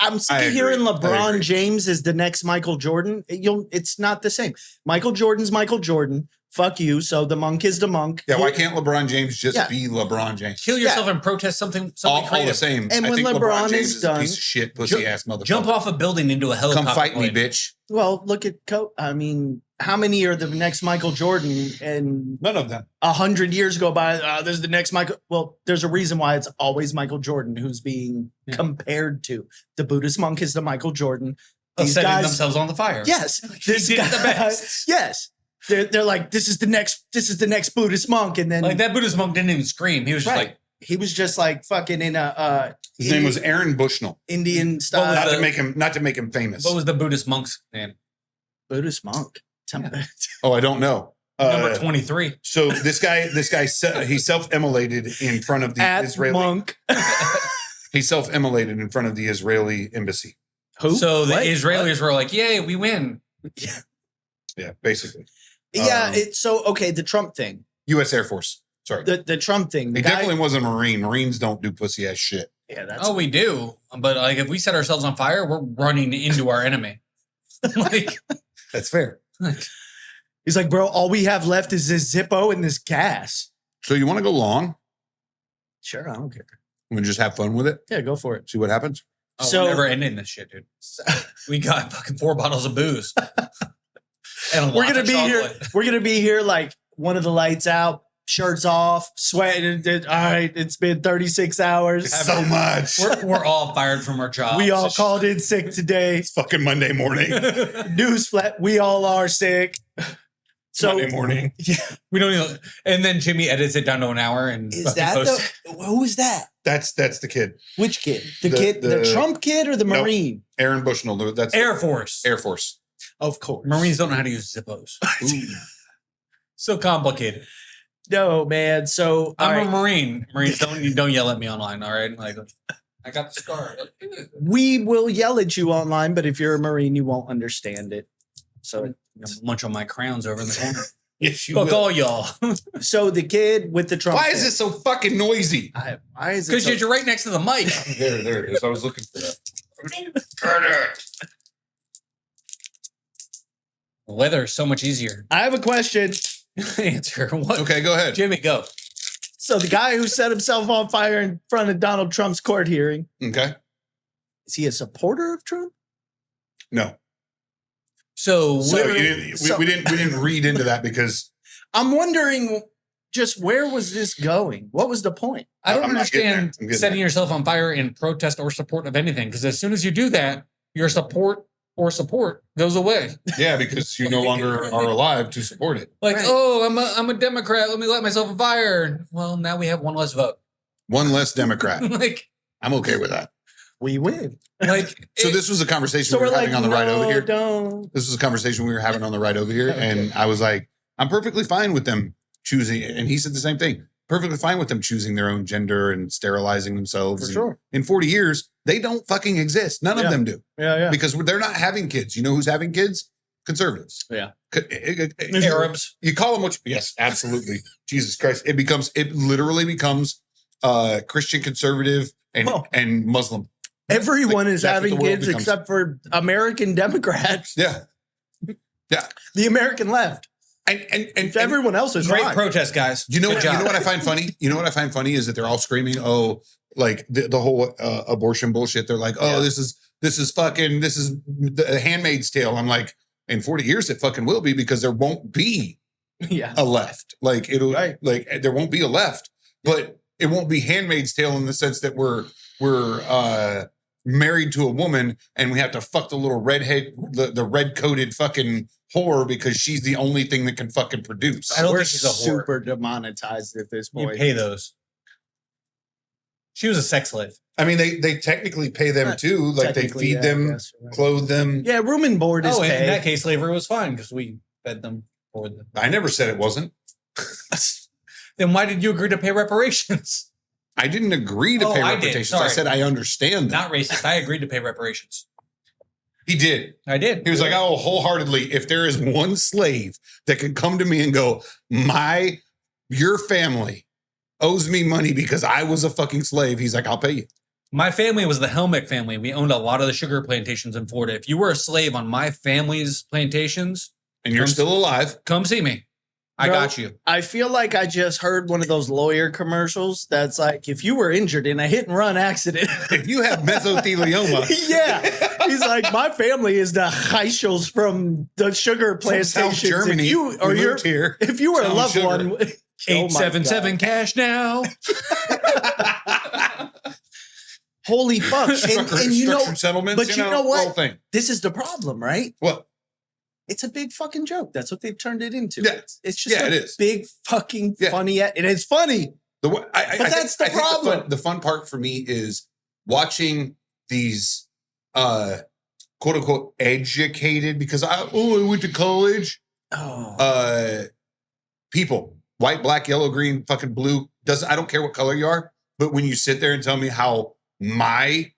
I'm sick I of hearing agree. I LeBron agree. James is the next Michael Jordan. It's not the same. Michael Jordan's Michael Jordan. Fuck you. So the monk is the monk. Yeah, why can't LeBron James just Yeah. be LeBron James? Kill yourself and protest something All the creative. same. And I when think LeBron James is a done, piece of shit, pussy ass motherfucker. Jump off a building into a helicopter. Come fight me, plane. bitch. Well, look at I mean, how many are the next Michael Jordan? And None of them. 100 years go by. There's the next Michael. Well, there's a reason why it's always Michael Jordan who's being compared to. The Buddhist monk is the Michael Jordan. Of These setting guys, themselves on the fire. yes, He did it the best. Yes, they're like this is the next Buddhist monk, and then Like that Buddhist monk didn't even scream. He was just Right. like, He was just like fucking in a His name was Aaron Bushnell. Indian style. Not to make him famous. What was the Buddhist monk's name? Buddhist monk. Oh, I don't know. Number 23. So this guy, he self-immolated in front of the Israeli monk. He self-immolated in front of the Israeli embassy. Who? So the What? Israelis were like, "Yay, we win!" Yeah, basically. Yeah. Okay. The Trump thing. U.S. Air Force. Sorry. The Trump thing. He definitely wasn't a Marine. Marines don't do pussy ass shit. Yeah. That's. Oh, we do. But like, if we set ourselves on fire, we're running into our enemy. Like, That's fair. He's like, bro, all we have left is this Zippo and this gas. So you want to go long? Sure, I don't care. And just have fun with it? Yeah, go for it. See what happens? oh, So- we're never ending this shit, dude. We got fucking 4 bottles of booze. And We're lots gonna of be here. chocolate. We're gonna be here like one of the lights out, shirts off, sweating. All right, it's been 36 hours. So much. We're all fired from our jobs. We all called in sick today. It's fucking Monday morning. News flat. We all are sick. So Monday morning. yeah, We don't even. And then Jimmy edits it down to an hour and is fucking that posts who is that? That's the kid. Which kid? The- The Trump kid or the No. Marine? Aaron Bushnell. That's Air Force. Air Force. Of course. Marines don't know how to use Zippos. So complicated. No, man. So I'm all a right, Marine. Marines don't yell at me online. All right, like I got the scar. we will yell at you online, but if you're a Marine, you won't understand it. So Munch on my crowns over in the corner. Yes, you Fuck will. all y'all. So the kid with the Trump. Why is it so fucking noisy? Why is it? Because So, you're right next to the mic. There it is. I was looking for that. The weather is so much easier. I have a question. Answer what? Okay, go ahead. Jimmy, go. So the guy who set himself on fire in front of Donald Trump's court hearing, Okay. is he a supporter of Trump? No. So, So where- we didn't read into that because I'm wondering just where was this going? What was the point? I don't I'm not getting there. understand I'm getting setting there. yourself on fire in protest or support of anything. Because as soon as you do that, your support goes away. yeah, because you no longer are alive to support it. Like, Right. oh, I'm a Democrat. Let me light myself on fire. Well, now we have one less vote. One less Democrat. like, I'm okay with that. We win. So this was a conversation So we we're were like, having on the ride over here. don't. This was a conversation we were having on the ride over here, and I was like, I'm perfectly fine with them choosing. And he said the same thing. Perfectly fine with them choosing their own gender and sterilizing themselves. For And sure. In 40 years, they don't fucking exist. None Yeah. of them do Yeah, because they're not having kids. You know who's having kids? Conservatives. Yeah. Arabs. You call them what? Yes, absolutely. Jesus Christ! It literally becomes Christian conservative Well, and Muslim. Everyone is That's what having the world kids becomes. except for American Democrats, Yeah, the American left. and Everyone else is Great fine. protest, guys. You know Good what? job. You know what I find funny? You know what I find funny is that they're all screaming, "Oh, like the whole abortion bullshit." They're like, "Oh, Yeah. this is the Handmaid's Tale." I'm like, in 40 years, it fucking will be because there won't be Yeah. a left. Like it'll Right. like there won't be a left, but it won't be Handmaid's Tale in the sense that we're married to a woman and we have to fuck the little redhead, the red coated fucking whore because she's the only thing that can fucking produce. I don't We're think she's a whore. super demonetized at this You point. pay those. She was a sex slave. I mean, they technically pay them too. Like they Technically, feed yeah, I them, guess you're right. clothe them. Yeah, room and board is Oh, in pay. that case, slavery was fine because we fed them for them. I never said it wasn't. Then why did you agree to pay reparations? I didn't agree to Oh, pay I did. reparations. I Sorry. said I understand that. Not racist. I agreed to pay reparations. He did. I did. He was like, "Oh, wholeheartedly. If there is one slave that can come to me and go, your family owes me money because I was a fucking slave," he's like, "I'll pay you." My family was the Helmick family. We owned a lot of the sugar plantations in Florida. If you were a slave on my family's plantations, And you're still alive. come see me. I Bro, got you. I feel like I just heard one of those lawyer commercials that's like, if you were injured in a hit and run accident. If you have mesothelioma, Yeah. He's like, my family is the Heischels from the sugar from plantations. South Germany, If you, or we you're, moved here. if you were a Town loved sugar. one. Oh my 877 cash now. Holy fuck. And you know, Structured settlements, but you know what? the whole thing. this is the problem, right? What? It's a big fucking joke. That's what they've turned it into. Yeah. It's just Yeah, a it is. big fucking Yeah. funny. And it's funny. That's the problem. The fun part for me is watching these quote unquote educated, because I went to college. People, white, black, yellow, green, fucking blue, I don't care what color you are, but when you sit there and tell me how my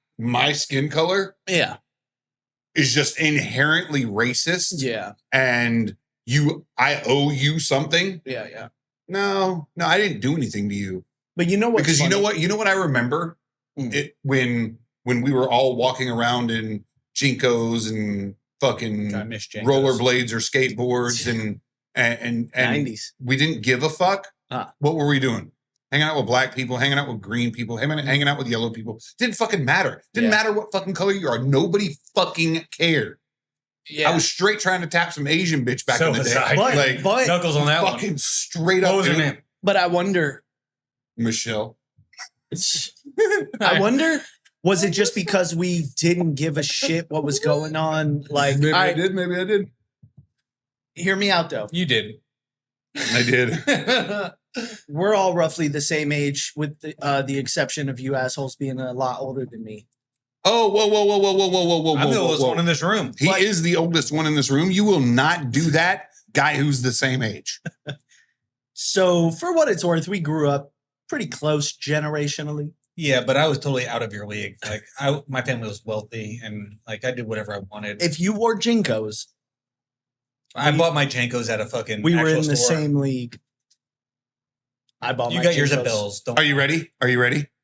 skin color is just inherently racist, and I owe you something. No, I didn't do anything to you. But you know what? Because you know what I remember it when we were all walking around in Jinkos and fucking rollerblades or skateboards and 90s. We didn't give a fuck. What were we doing? Hanging out with black people, hanging out with green people, hanging out with yellow people. Didn't fucking matter. Didn't matter what fucking color you are. Nobody fucking cared. I was straight trying to tap some Asian bitch back in the day. But knuckles on that fucking one. Straight up. What was her name? But I wonder, Michelle. I wonder, was it just because we didn't give a shit what was going on? Like, maybe I did. Hear me out, though. You did. I did. We're all roughly the same age, with the exception of you assholes being a lot older than me. Oh, whoa. I'm the oldest one in this room. He is the oldest one in this room. You will not do that, guy who's the same age. So, for what it's worth, we grew up pretty close generationally. Yeah, but I was totally out of your league. Like, my family was wealthy, and like I did whatever I wanted. If you wore Jinkos, I bought my Jankos at a fucking. We were in the store. same league. I bought. You my got Jinkos. yours at Bill's. Are you ready?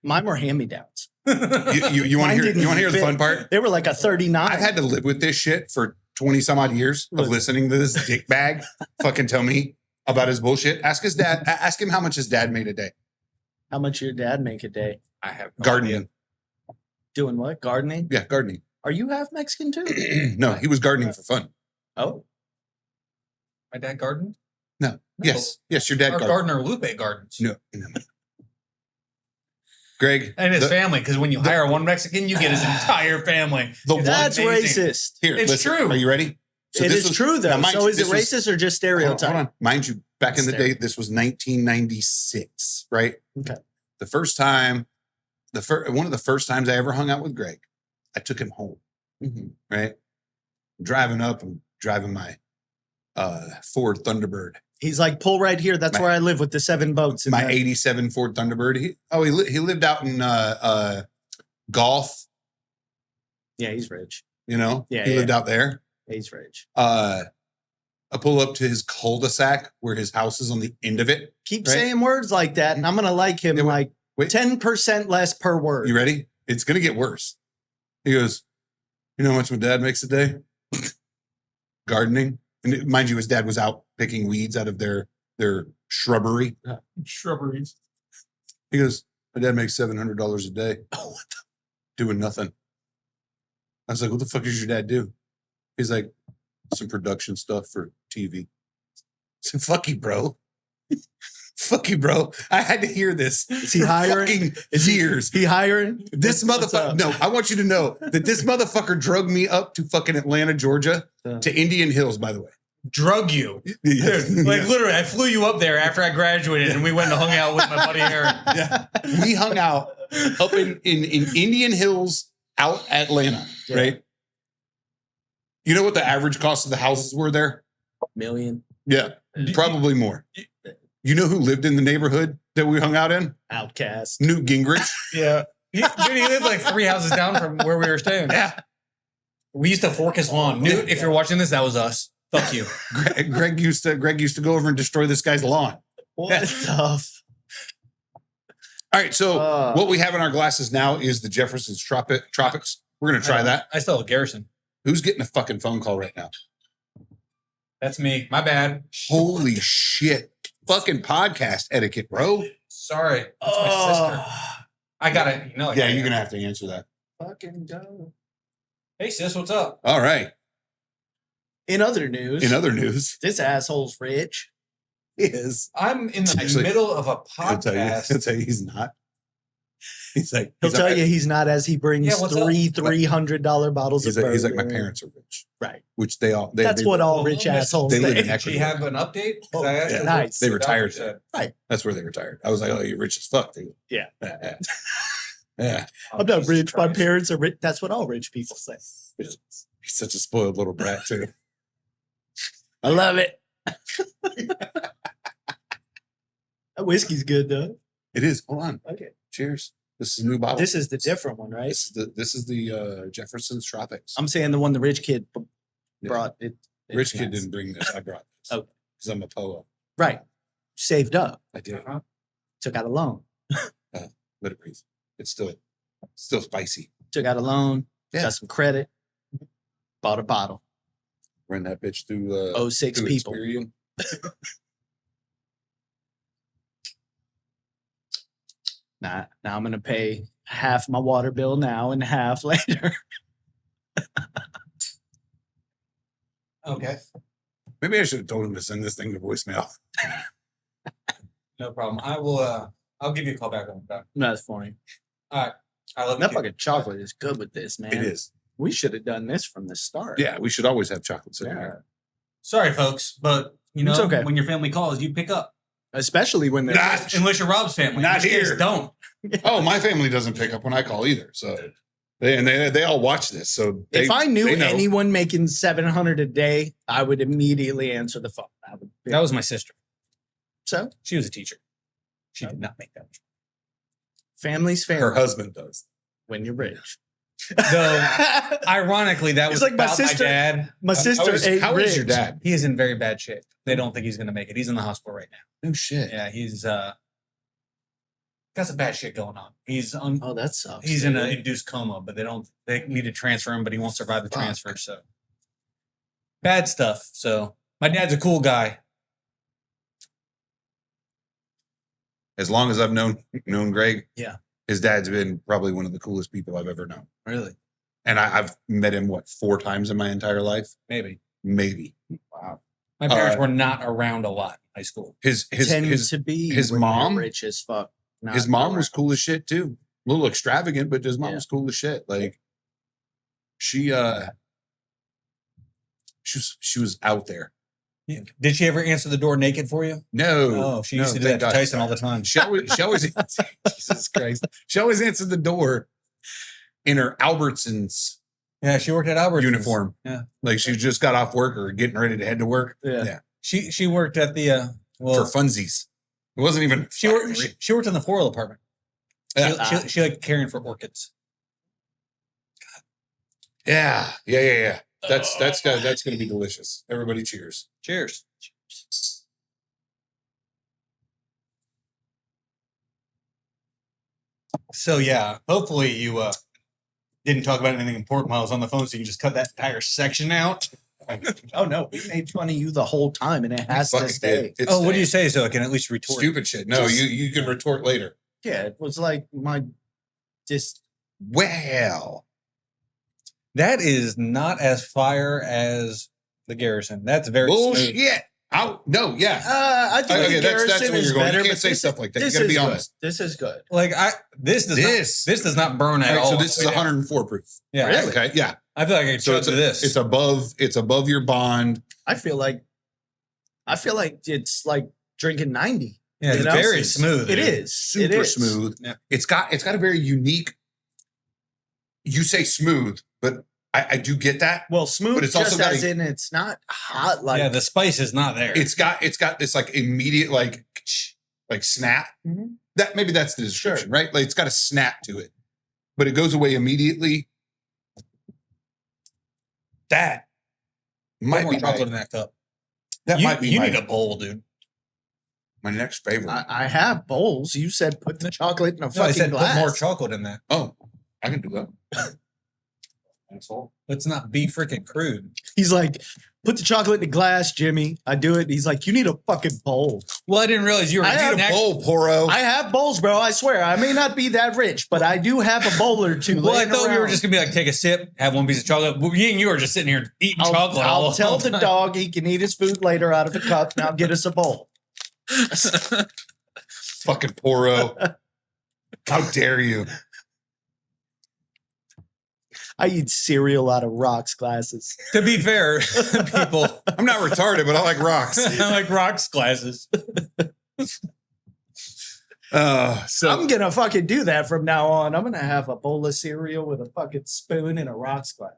Mine were hand-me-downs. You want to hear the fun part? They were like a 39. I've had to live with this shit for 20 some odd years of listening to this dick bag fucking tell me about his bullshit. Ask his dad. Ask him how much his dad made a day. How much your dad make a day? I have no gardening. idea. Doing what? Gardening? Yeah, gardening. Are you half Mexican too? No, he was gardening for fun. Oh. My dad gardened? No. Yes, your dad Our gardener Lupe gardens. No. Greg. And his family, because when you hire one Mexican, you get his entire family. That's racist. Here, it's true. Are you ready? So it is true, though. So is it racist or just stereotype? Hold on. Mind you, back in the day, this was 1996, right? Okay. The first time, one of the first times I ever hung out with Greg, I took him home, right? I'm driving my Ford Thunderbird. He's like, pull right here. That's where I live with the 7 boats. My 87 Ford Thunderbird. He lived out in Gulf. Yeah, he's rich. You know? Yeah, he lived out there. He's rich. I pull up to his cul-de-sac where his house is on the end of it. Keep saying words like that, and I'm going to like him 10% less per word. You ready? It's going to get worse. He goes, you know how much my dad makes a day? Gardening. And mind you, his dad was out picking weeds out of their shrubbery. Shrubberies. He goes, my dad makes $700 a day. Oh, doing nothing. I was like, what the fuck does your dad do? He's like, some production stuff for TV. I said, fuck you, bro. Fuck you, bro. I had to hear this. Is he hiring? Years. He hiring? This motherfucker. No, I want you to know that this motherfucker drug me up to fucking Atlanta, Georgia, to Indian Hills, by the way. Drug you. Dude, like literally, I flew you up there after I graduated and we went and hung out with my buddy Aaron. Yeah. We hung out up in Indian Hills, out Atlanta, right? You know what the average cost of the houses were there? $1 million. Yeah, probably more. You know who lived in the neighborhood that we hung out in? Outcast. Newt Gingrich. Yeah. He lived like 3 houses down from where we were staying. Yeah. We used to fork his lawn. Newt, if you're watching this, that was us. Fuck you. Greg used to go over and destroy this guy's lawn. What tough. All right, so what we have in our glasses now is the Jefferson's Tropics. We're going to try that. I still have Garrison. Who's getting a fucking phone call right now? That's me. My bad. Holy shit. Fucking podcast etiquette, bro. Sorry. That's my sister. I got it. Yeah, you're going to have to answer that. Fucking go. Hey, sis, what's up? All right. In other news, this asshole's rich. He is. I'm in the middle of a podcast. He'll tell you he's not. He'll tell you he's not, as he brings $300 bottles of bourbon. He's like, my parents are rich. Right. which they all. That's what all rich assholes they live think. in Did she have an update? 'Cause I asked yeah. her Nice. They what the retired. doctor said. Right. That's where they retired. I was like, oh, you're rich as fuck, dude. Yeah. Yeah. I'm not Jesus rich. My Christ. parents are rich. That's what all rich people say. He's such a spoiled little brat too. I love it. That whiskey's good though. It is. Hold on. Okay. Cheers. This is a new bottle. This is the different one, right? This is the Jefferson's Tropics. I'm saying the one the rich kid Yeah. brought. It's Rich kid nice. didn't bring this. I brought this. Oh. Because I'm a POA. Right. Saved up. I did. Took out a loan. Let it breathe. It's still spicy. Took out a loan. Yeah. Got some credit. Bought a bottle. Run that bitch through 06 through people. Experian. Now I'm gonna pay half my water bill now and half later. Okay. Maybe I should have told him to send this thing to voicemail. No problem. I will. I'll give you a call back on that. That's funny. I love That you. fucking chocolate is good with this, man. It is. We should have done this from the start. Yeah, we should always have chocolate sitting Yeah. here. Sorry, folks, but you know, It's okay. when your family calls, you pick up. Especially when they're Not- rich. Unless you're Rob's family. Not In which case, here. Don't. Oh, my family doesn't pick up when I call either. So they all watch this. So If I knew they know. anyone making $700 a day, I would immediately answer the phone. I would That was my sister. so She was a teacher. She did not make that much. family's family her husband does. when you're rich. Though, ironically, that It's was like my about sister- my dad. My sister ate How rich. is your dad? He is in very bad shape. They don't think he's going to make it. He's in the hospital right now. No shit. Yeah, he's got some bad shit going on. He's on. Oh, that sucks. He's in an dude. induced coma, but they need to transfer him, but he won't survive the Fuck. transfer. So bad stuff. So my dad's a cool guy. As long as I've known Greg, Yeah. his dad's been probably one of the coolest people I've ever known. Really? And I've met him 4 times in my entire life, Maybe. maybe. Wow. My parents Uh, were not around a lot in high school. His Tend his to be his when they're mom- rich as fuck. his mom was cool as shit too. A little extravagant, but his mom Yeah. was cool as shit. Like she was out there. Did she ever answer the door naked for you? No, Oh, she used to do that thank to God. Tyson all the time. She always Jesus Christ. She always answered the door in her Albertsons Yeah, she worked at Albertsons. uniform. Yeah. Like she just got off work or getting ready to head to work. Yeah. Yeah. She worked at the For funsies. It wasn't even she worked in the floral department. Yeah. She liked caring for orchids. Yeah. That's gonna be delicious. Everybody cheers. Cheers. So yeah, hopefully you didn't talk about anything important while I was on the phone, so you can just cut that entire section out. Oh no, we made fun of you the whole time, and it has to Fucking stay. did. It's Oh, what do you say so I can at least retort? Stupid shit. No, Just- you can retort later. Yeah, it was like my just Well, That is not as fire as the Garrison. That's very smooth. bullshit. No, yeah. I think Okay, the that's Garrison where is you're going. better. You can't but say this- stuff like that. You this gotta be is good. honest. This is good. Like this does not burn at All right, all. so this is 104 proof. Yeah, Really? Okay, yeah. I feel like I could So chug it's to this. it's above your bond. I feel like it's like drinking 90. yeah, it's you know? very smooth. It dude. is Super It is. smooth. Yeah. It's got a very unique. You say smooth, but I do get that. Well, smooth, But it's also just got as a- in it's not hot like Yeah, the spice is not there. It's got this like immediate like snap. Mhm. That maybe that's the description, right? Like it's got a snap to it, but it goes away immediately. That Put might more be chocolate my, in that cup. that you, might be you my, need a bowl, dude. my next favorite. I have bowls. You said put the chocolate in a No, I fucking said glass. put more chocolate in that. Oh, I can do that. Asshole. Let's not be freaking crude. He's like, put the chocolate in a glass, Jimmy. I do it. He's like, you need a fucking bowl. Well, I didn't realize you were I have next. Oh, Poro. I have bowls, bro. I swear. I may not be that rich, but I do have a bowl or two. Well, I laying thought we were around. just gonna be like, take a sip, have one piece of chocolate. Well, me and you are just sitting here eating chocolate. all I'll tell the time. dog he can eat his food later out of the cup. Now get us a bowl. Fucking Poro. How dare you? I eat cereal out of rocks glasses. To be fair, people, I'm not retarded, but I like rocks. I like rocks glasses. So I'm gonna fucking do that from now on. I'm gonna have a bowl of cereal with a fucking spoon and a rocks glass.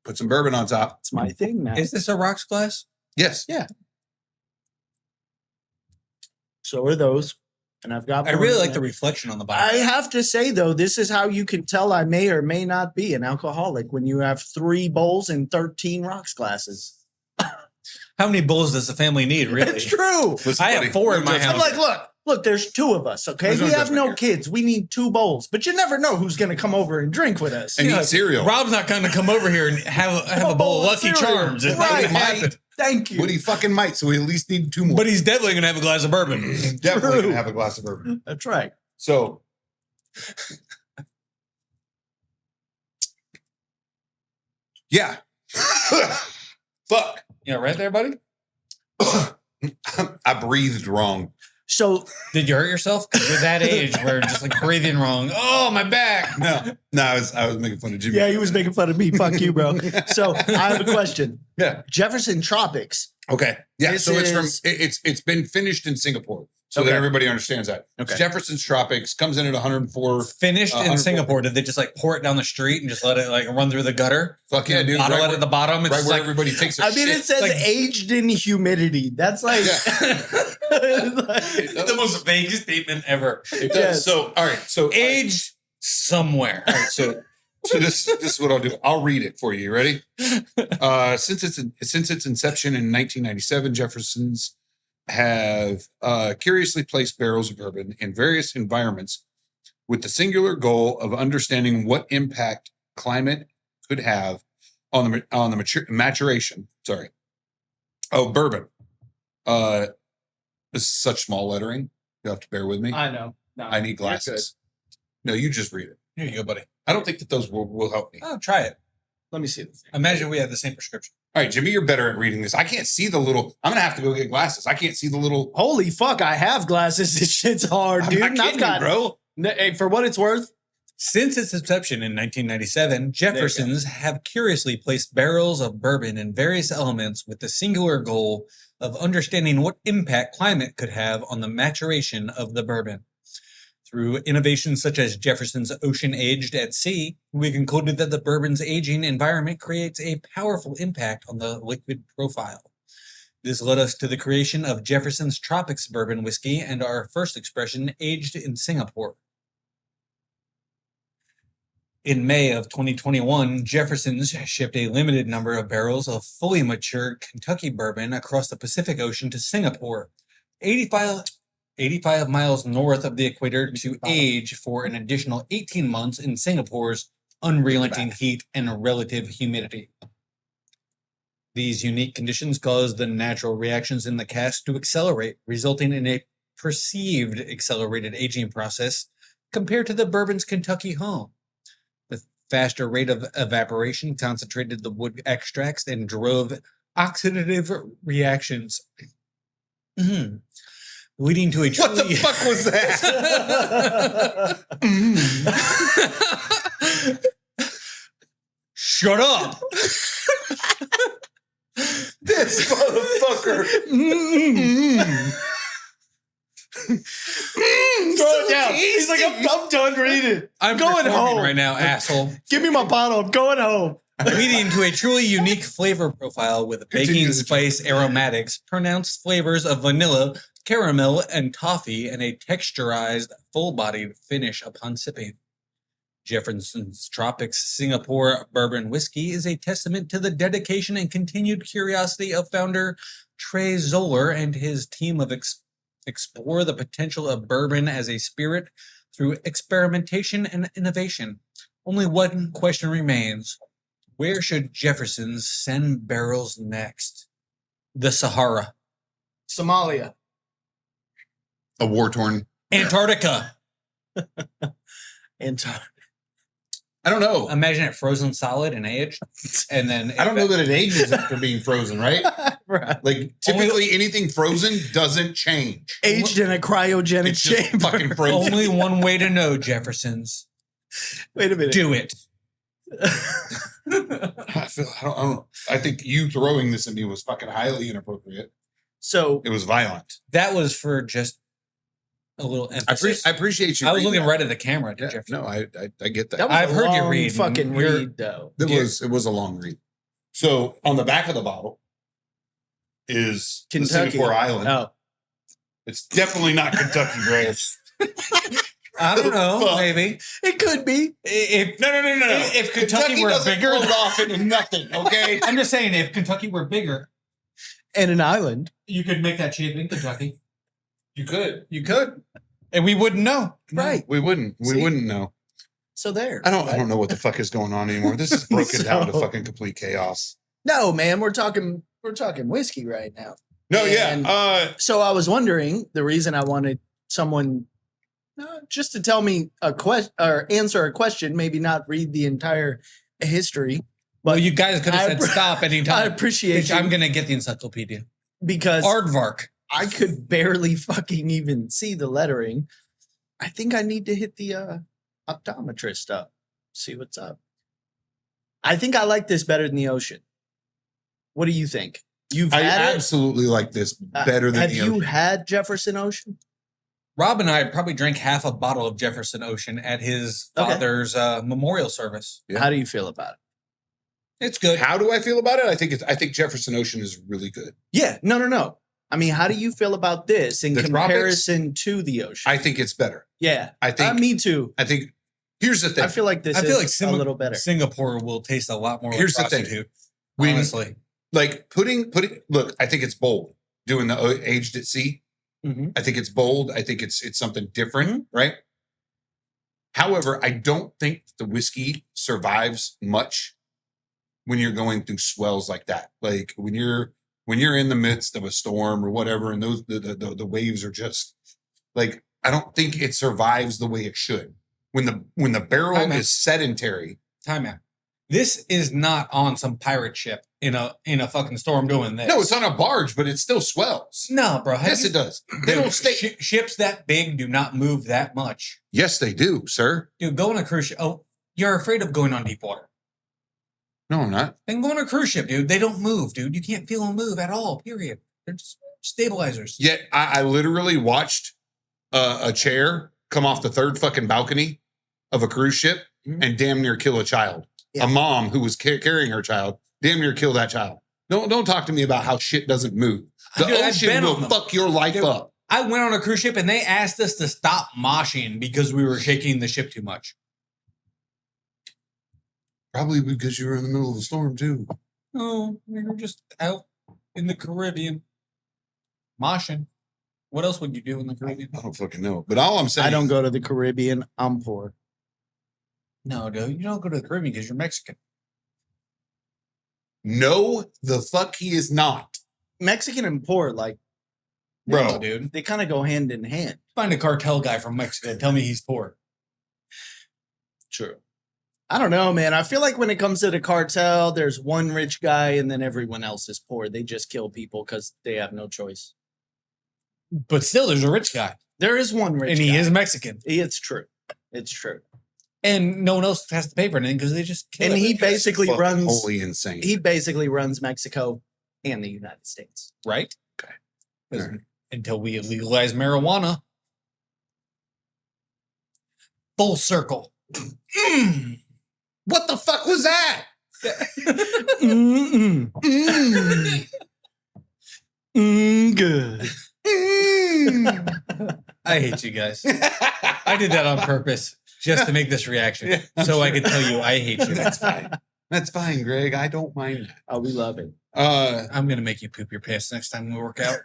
put some bourbon on top. It's my thing now. Is this a rocks glass? Yes. So are those. And I've got I more really in like the there. reflection on the I bottom. have to say though, this is how you can tell I may or may not be an alcoholic when you have 3 bowls and 13 rocks glasses. How many bowls does the family need, really? It's true. Listen, I buddy, have 4 in my there's no house. I'm like, look, there's 2 of us, okay? There's no We have judgment no here. kids. We need 2 bowls, but you never know who's going to come over and drink with us. And Yeah, eat cereal. Rob's not going to come over here and have a bowl of Lucky cereal. Charms. It's not Right. going to happen. Thank you. What he fucking might, so we at least need 2 more. But he's definitely going to have a glass of bourbon. He's definitely True. going to have a glass of bourbon. That's right. So, yeah. Fuck. Yeah, right there, buddy? I breathed wrong. So Did you hurt yourself? Because you're that age where just like breathing wrong. Oh, my back. No, I was making fun of Jimmy. yeah, he was making fun of me. Fuck you, bro. So I have a question. Yeah. Jefferson Tropics. Okay. Yeah. This So it's from is- it's been finished in Singapore, so Okay. that everybody understands that. Okay. Jefferson's Tropics comes in at 104. Finished in 104. Singapore. Did they just like pour it down the street and just let it like run through the gutter? Fuck yeah, dude. Bottle Right it at the bottom. It's right just where like, everybody takes a I mean, shit. it says like- aged in humidity. That's like, the most vague statement ever. It does. yes. So, all right. So, Aged somewhere. all right. So this is what I'll do. I'll read it for you. You ready? Since its inception in 1997, Jefferson's have curiously placed barrels of bourbon in various environments with the singular goal of understanding what impact climate could have on the maturation. Sorry, oh bourbon. This is such small lettering. You have to bear with me. I know. No, I need you're glasses. No, you just read it. Here you go, buddy. I don't think that those will help me. Oh, try it. good. Let me see the thing. Imagine we had the same prescription. All right, Jimmy, you're better at reading this. I can't see the little. I'm gonna have to go get glasses. I can't see the little. Holy fuck, I have glasses. This shit's hard, I'm dude. not And I've kidding got, you, bro. Hey, for what it's worth, Since its inception in 1997, Jeffersons have curiously placed barrels of bourbon in various elements with the singular goal of understanding what impact climate could have on the maturation of the bourbon. Through innovations such as Jefferson's Ocean Aged at Sea, we concluded that the bourbon's aging environment creates a powerful impact on the liquid profile. This led us to the creation of Jefferson's Tropics bourbon whiskey and our first expression, aged in Singapore. In May of 2021, Jefferson's shipped a limited number of barrels of fully matured Kentucky bourbon across the Pacific Ocean to Singapore, 85 miles north of the equator, to age for an additional 18 months in Singapore's unrelenting heat and relative humidity. These unique conditions cause the natural reactions in the cask to accelerate, resulting in a perceived accelerated aging process compared to the bourbon's Kentucky home. The faster rate of evaporation concentrated the wood extracts and drove oxidative reactions, leading to a What the truly- fuck was that? Shut up! This motherfucker. throw it down. He's like, I'm done reading. I'm going performing home right now, asshole. Give me my bottle. I'm going home. Leading to a truly unique flavor profile with Continue baking the spice aromatics, pronounced flavors of vanilla, caramel, and toffee, and a texturized, full-bodied finish upon sipping. Jefferson's Tropics Singapore Bourbon Whiskey is a testament to the dedication and continued curiosity of founder Trey Zoller and his team of explore the potential of bourbon as a spirit through experimentation and innovation. Only one question remains. Where should Jeffersons send barrels next? The Sahara. Somalia. A war-torn. Antarctica. I don't know. Imagine it frozen solid and aged. And then I don't know that it ages after being frozen, right? Right. Like typically anything frozen doesn't change. Aged in a cryogenic It's just chamber. fucking frozen. only one way to know, Jeffersons. Wait a minute. Do it. I think you throwing this at me was fucking highly inappropriate. So it was violent. That was for just a little emphasis. I appreciate you. I was looking right at the camera. Yeah, no, I get that. that was I've a heard you long read. fucking read though. It was a long read. So on the back of the bottle is Kentucky. the Singapore Island. Oh, It's definitely not Kentucky, Greg. I don't know. Fuck. Maybe it could be. if No. If Kentucky were doesn't bigger, roll off into nothing. Okay. I'm just saying, if Kentucky were bigger, And an island. you could make that shape in Kentucky. You could. You could, and we wouldn't know. Right. We wouldn't. We See? wouldn't know. So there. I don't know what the fuck is going on anymore. This is broken down to So- fucking complete chaos. No, man, we're talking whiskey right now. No, And- yeah. So I was wondering, the reason I wanted someone just to tell me a question or answer a question, maybe not read the entire history. But Well, you guys could have said stop I anytime. appreciate I'm you going to get the encyclopedia. because Aardvark. I could barely fucking even see the lettering. I think I need to hit the optometrist up, see what's up. I think I like this better than the ocean. What do you think? You've I had it? absolutely like this better than Have the you ocean. had Jefferson Ocean? Rob and I probably drank half a bottle of Jefferson Ocean at his Okay. father's memorial service. Yeah. How do you feel about it? It's good. How do I feel about it? I think Jefferson Ocean is really good. Yeah, no. I mean, how do you feel about this in The tropics? comparison to the ocean? I think it's better. Yeah, I think. me too. I think. Here's the thing. I feel like this I feel is like a little better. Singapore will taste a lot more Here's like the thing. prostitute. When- Honestly. like putting. Look, I think it's bold doing the aged at sea. Mhm. I think it's bold. I think it's something different, right? However, I don't think the whiskey survives much when you're going through swells like that. Like when you're in the midst of a storm or whatever, and those the waves are just like, I don't think it survives the way it should. When the barrel Time out. is sedentary. Time out. This is not on some pirate ship in a fucking storm doing this. No, it's on a barge, but it still swells. No, bro. Yes, it does. They don't stay. Ships that big do not move that much. Yes, they do, sir. Dude, go on a cruise ship. Oh, you're afraid of going on deep water. No, I'm not. Then go on a cruise ship, dude. They don't move, dude. You can't feel them move at all, period. They're just stabilizers. Yet I literally watched a chair come off the third fucking balcony of a cruise ship and damn near kill a child. Yeah. A mom who was carrying her child damn near kill that child. Don't talk to me about how shit doesn't move. The Dude, I've ocean been will on them. fuck your life Dude, up. I went on a cruise ship and they asked us to stop moshing because we were shaking the ship too much. Probably because you were in the middle of a storm too. Oh, we were just out in the Caribbean moshing. What else would you do in the Caribbean? I don't fucking know. But all I'm saying, I don't go to the Caribbean. I'm poor. No, dude, you don't go to the Caribbean because you're Mexican. No, the fuck he is not, Mexican and poor, like, bro. No, dude. they kind of go hand in hand. Find a cartel guy from Mexico. Tell me he's poor. True. I don't know, man. I feel like when it comes to the cartel, there's one rich guy and then everyone else is poor. They just kill people because they have no choice. But still, there's a rich guy, There is one rich and guy. he is Mexican, It's true. It's true. and no one else has to pay for anything because they just kill And it. he basically Fucking runs. wholly insane. He basically runs Mexico and the United States. right? Okay. 'Cause All right. Until we legalize marijuana, full circle. What the fuck was that? Mm-mm. Mm. Good. Mm. I hate you guys. I did that on purpose just to make this reaction, Yeah, I'm so I sure. could tell you I hate you. That's fine. That's fine, Greg. I don't mind that. Oh, we love it. I'm gonna make you poop your pants next time we work out.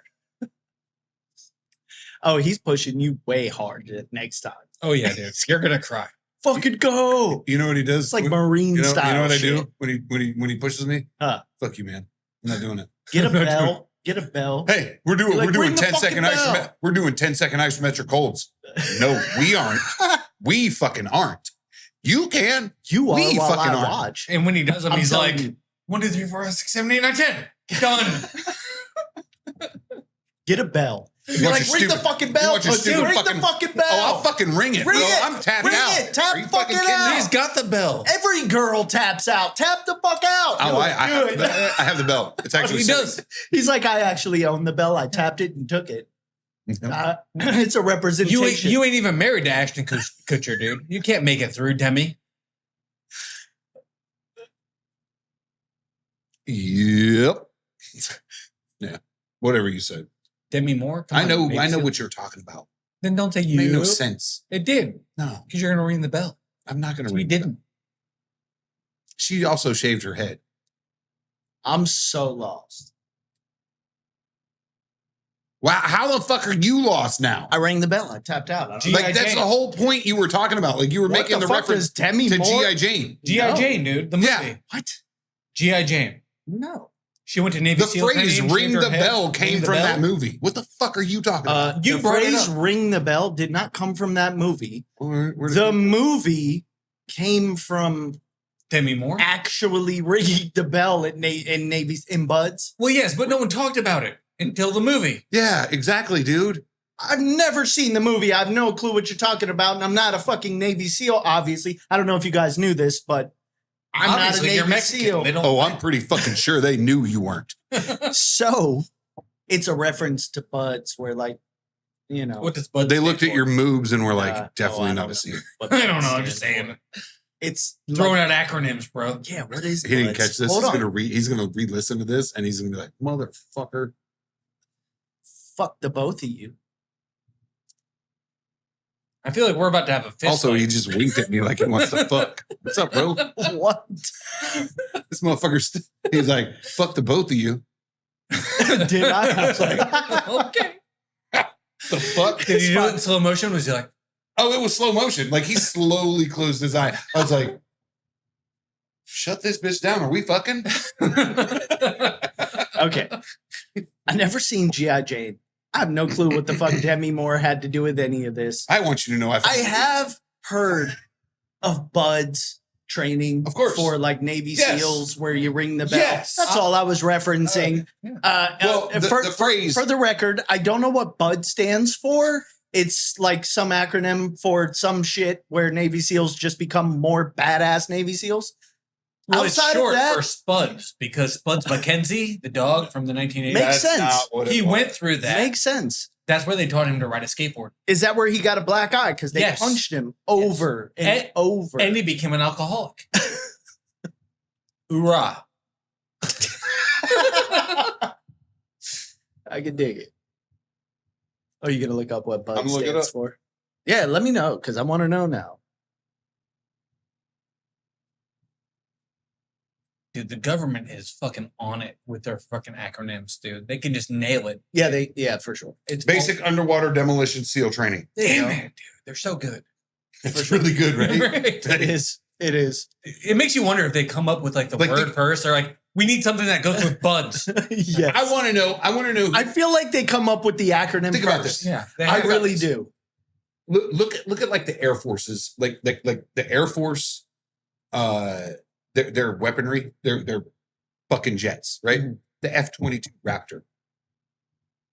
Oh, he's pushing you way hard next time. Oh yeah, dude, you're gonna cry. Fucking go. You know what he does? It's like When- Marine you know, style. You know what I shit. do when he pushes me? Huh. Fuck you, man. I'm not doing it. Get a bell. Get a bell. Hey, we're You're like, doing "Ring the 10-second fucking bell." we're doing 10-second isometric holds. No, we aren't. We fucking aren't. You can. You are We while fucking I aren't. watch. And when he does them, I'm he's telling like, you. 1, 2, 3, 4, 5, 6, 7, 8, 9, 10. Done. Get a bell. Be like, ring the fucking bell. Ring the fucking bell. Oh, I'll fucking ring it. Ring bro. it. I'm tapped Ring out. it. Tap Are you fucking kidding me? out. He's got the bell. Every girl taps out. Tap the fuck out. Oh, I Do it. have the bell. It's actually He does. He's like, I actually own the bell. I tapped it and took it. Mhm. It's a representation. You ain't even married to Ashton Kutcher, dude. You can't make it through, Demi. Yep. Yeah. Whatever you said. Demi Moore? Come I on, know maybe what you're talking about. Then don't say It you. made no sense. It did. No, Because you're going to ring the bell. I'm not going to We ring. didn't. She also shaved her head. I'm so lost. Wow, how the fuck are you lost now? I rang the bell. I tapped out. I don't know. G.I. Like that's Jane. the whole point you were talking about. Like you were What making the fuck reference is Demi to Moore? G.I. Jane. G.I. No. Jane, dude. The movie. Yeah. What? G.I. Jane. No. She went to Navy The SEAL phrase training, "ring shaved her the head, bell" ring came the from bell. that movie. What the fuck are you talking about? You The brought it phrase up. "ring the bell" did not come from that movie. Where did The it- movie came from Demi Moore? actually ringing the bell in Buds. Well, yes, but no one talked about it until the movie. Yeah, exactly, dude. I've never seen the movie. I have no clue what you're talking about, and I'm not a fucking Navy SEAL, obviously. I don't know if you guys knew this, but I'm Obviously, not a you're Navy Mexican. SEAL. They don't. Oh, I'm pretty fucking sure they knew you weren't. So it's a reference to Buds where, like, you know. What does Bud They stand looked at for? your moves and were like, I definitely don't not know a SEAL. what I don't know. Buds I'm just stands saying. for. It's Throwing like, out acronyms, bro. yeah, what is He didn't Buds? catch this. Hold on. He's gonna re-listen to this and he's gonna be like, motherfucker. Fuck the both of you. I feel like we're about to have a fist Also, fight. he just winked at me like he wants to fuck. What's up, bro? What? This motherfucker, he's like, fuck the both of you. Did I? I was like, Okay. The fuck? Did he do it in slow motion? Was he like, Oh, it was slow motion. Like he slowly closed his eye. I was like, shut this bitch down. Are we fucking? okay. I never seen G.I. Jane. I have no clue what the fuck Demi Moore had to do with any of this. I want you to know I have heard of Buds training, Of course. for like Navy Yes. SEAls where you ring the bell. Yes. That's all I was referencing. Well, the phrase. For the record, I don't know what Bud stands for. It's like some acronym for some shit where Navy SEAls just become more badass Navy SEAls. well, it's Outside of short that- for Spuds because Spuds McKenzie, the dog from the 1980s, Makes sense. he went through that. Makes sense. That's where they taught him to ride a skateboard. Is that where he got a black eye? Because they Yes. punched him over and And- over. And he became an alcoholic. Hoorah. I can dig it. Are you gonna look up what Bud I'm gonna look it stands up. for? Yeah, let me know because I want to know now. Dude, the government is fucking on it with their fucking acronyms, dude. They can just nail it. Yeah, for sure. It's Basic underwater demolition SEAL training. Damn it, dude. They're so good. It's really good, right? It is. It is. It makes you wonder if they come up with like the Like word the- first. They're like, we need something that goes with buds. Yes. I want to know. I feel like they come up with the acronym Think first. about this. Yeah. they I have- really do. Look at like the Air Forces, like the Air Force, their weaponry, their fucking jets, right? Mhm. The F-22 Raptor,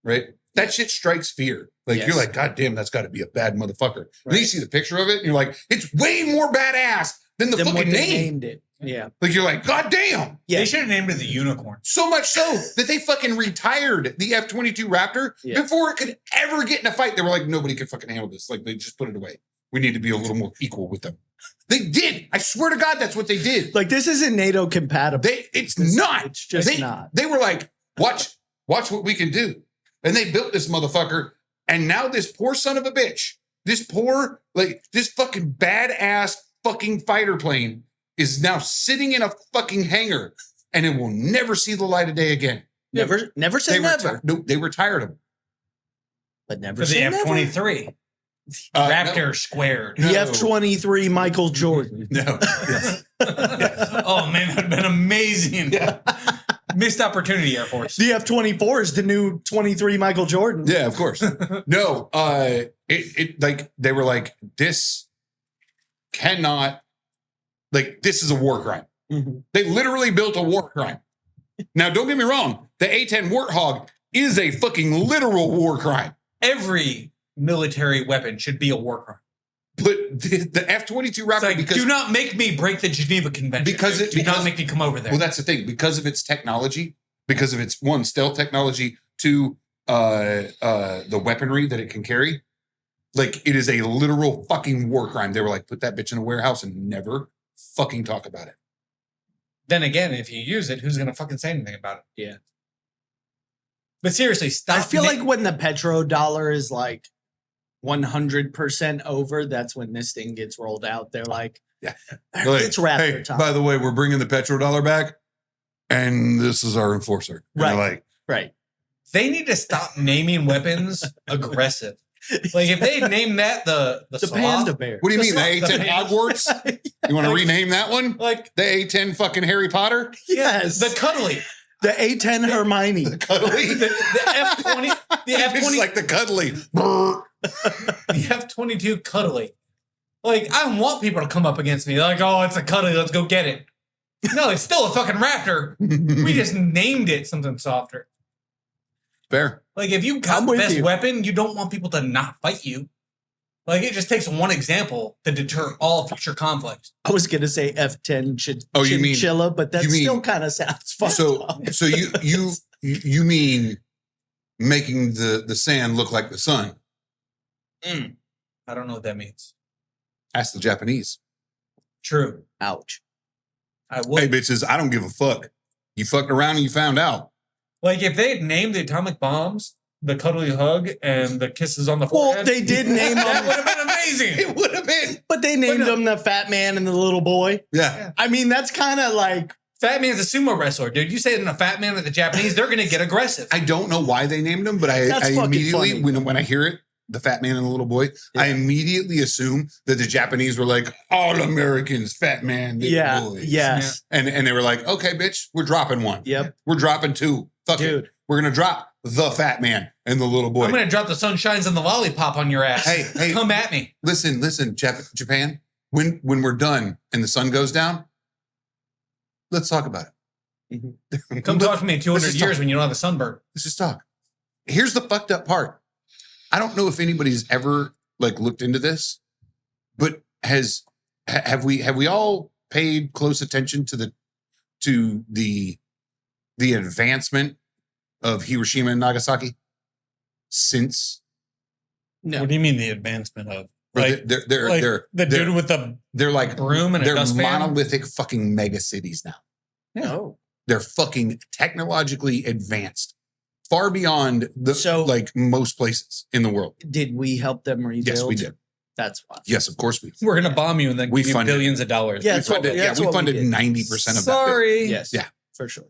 right? That shit strikes fear. Like Yes. you're like, God damn, that's got to be a bad motherfucker. And then you see the picture of it, and you're like, it's way more badass than the Then what fucking they name. named it. Yeah. Like you're like, God damn. Yeah. They should have named it the unicorn. So much so that they fucking retired the F-22 Raptor Yeah. before it could ever get in a fight. They were like, nobody can fucking handle this. Like they just put it away. We need to be a little more equal with them. They did. I swear to God, that's what they did. Like this isn't NATO compatible. It's not. It's just they, not. They were like, watch what we can do. And they built this motherfucker. And now this poor son of a bitch, this fucking badass fucking fighter plane is now sitting in a fucking hangar and it will never see the light of day again. Never say never. Nope, they retired him. But never For the say never. F-23. Raptor squared. The F-23 Michael Jordan. No. Oh, man, that would have been amazing. Missed opportunity, Air Force. The F-24 is the new 23 Michael Jordan. Yeah, of course. No, it like they were like, this cannot, like, this is a war crime. Mhm. They literally built a war crime. Now, don't get me wrong, the A-10 Warthog is a fucking literal war crime. every military weapon should be a war crime. But the F-22 rocket, Like, because do not make me break the Geneva Convention. Do not make me come over there. Well, that's the thing. Because of its technology, because of its one stealth technology, two the weaponry that it can carry, like it is a literal fucking war crime. They were like, put that bitch in a warehouse and never fucking talk about it. Then again, if you use it, who's gonna fucking say anything about it? Yeah. But seriously, stop. I feel like when the petrodollar is like 100% over, that's when this thing gets rolled out. They're like, Yeah. it's raptor Hey, time. by the way, we're bringing the petrodollar back, and this is our enforcer. And they're Right. like, Right. they need to stop naming weapons aggressive. Like if they name that the The panda bear. what do you mean? The The A10 Hogwarts? You want to rename that one? like The A10 fucking Harry Potter? Yes. the cuddly, The A10 Hermione. The cuddly? the F-20, the It's F-20, like the cuddly. Brr. the F-22 cuddly. Like I want people to come up against me like, oh, it's a cuddly, let's go get it. No, it's still a fucking raptor. We just named it something softer. Fair. Like if you got I'm the with best you. weapon, you don't want people to not fight you. Like it just takes one example to deter all future conflict. I was going to say F10 Oh, you mean- chinchilla, but that you mean- still kind of sounds fucked So up. so you mean making the sand look like the sun? I don't know what that means. Ask the Japanese. True. Ouch. I would. Hey bitches, I don't give a fuck. You fucked around and you found out. Like if they had named the atomic bombs the cuddly hug and the kisses on the Well, forehead, they did name that would them, have been amazing. It would have been. but they named no. them the fat man and the little boy. Yeah. I mean, that's kind of like, Fat man's a sumo wrestler, dude. You say it in a fat man with the Japanese, they're gonna get aggressive. I don't know why they named him, but That's I fucking immediately, funny. when I hear it, the fat man and the little boy, I Yeah. immediately assume that the Japanese were like, all Americans, fat man, little yeah, boys. yes. And they were like, okay, bitch, we're dropping one. Yep. We're dropping two. Fuck it. Dude. We're going to drop the fat man and the little boy. I'm gonna drop the sunshines and the lollipop on your ass. Hey, come at me. listen, Japan, when we're done and the sun goes down, let's talk about it. Come talk to me in 200 just years talk. when you don't have a sunburn. Let's just talk. Here's the fucked up part. I don't know if anybody's ever like looked into this, but have we all paid close attention to the advancement of Hiroshima and Nagasaki since No. What do you mean the advancement of? or Like, they're like they're the they're, dude with the they're like broom and a they're dustpan? monolithic fucking mega cities now. No. They're fucking technologically advanced, far beyond So- like most places in the world. Did we help them rebuild? Yes, we did. That's why. Yes, of course we. We're gonna bomb you and then We give you funded- billions of dollars. Yeah, We that's what- funded, that's we what we funded did. 90% of that. bill. Sorry. Yes. Yeah. For sure.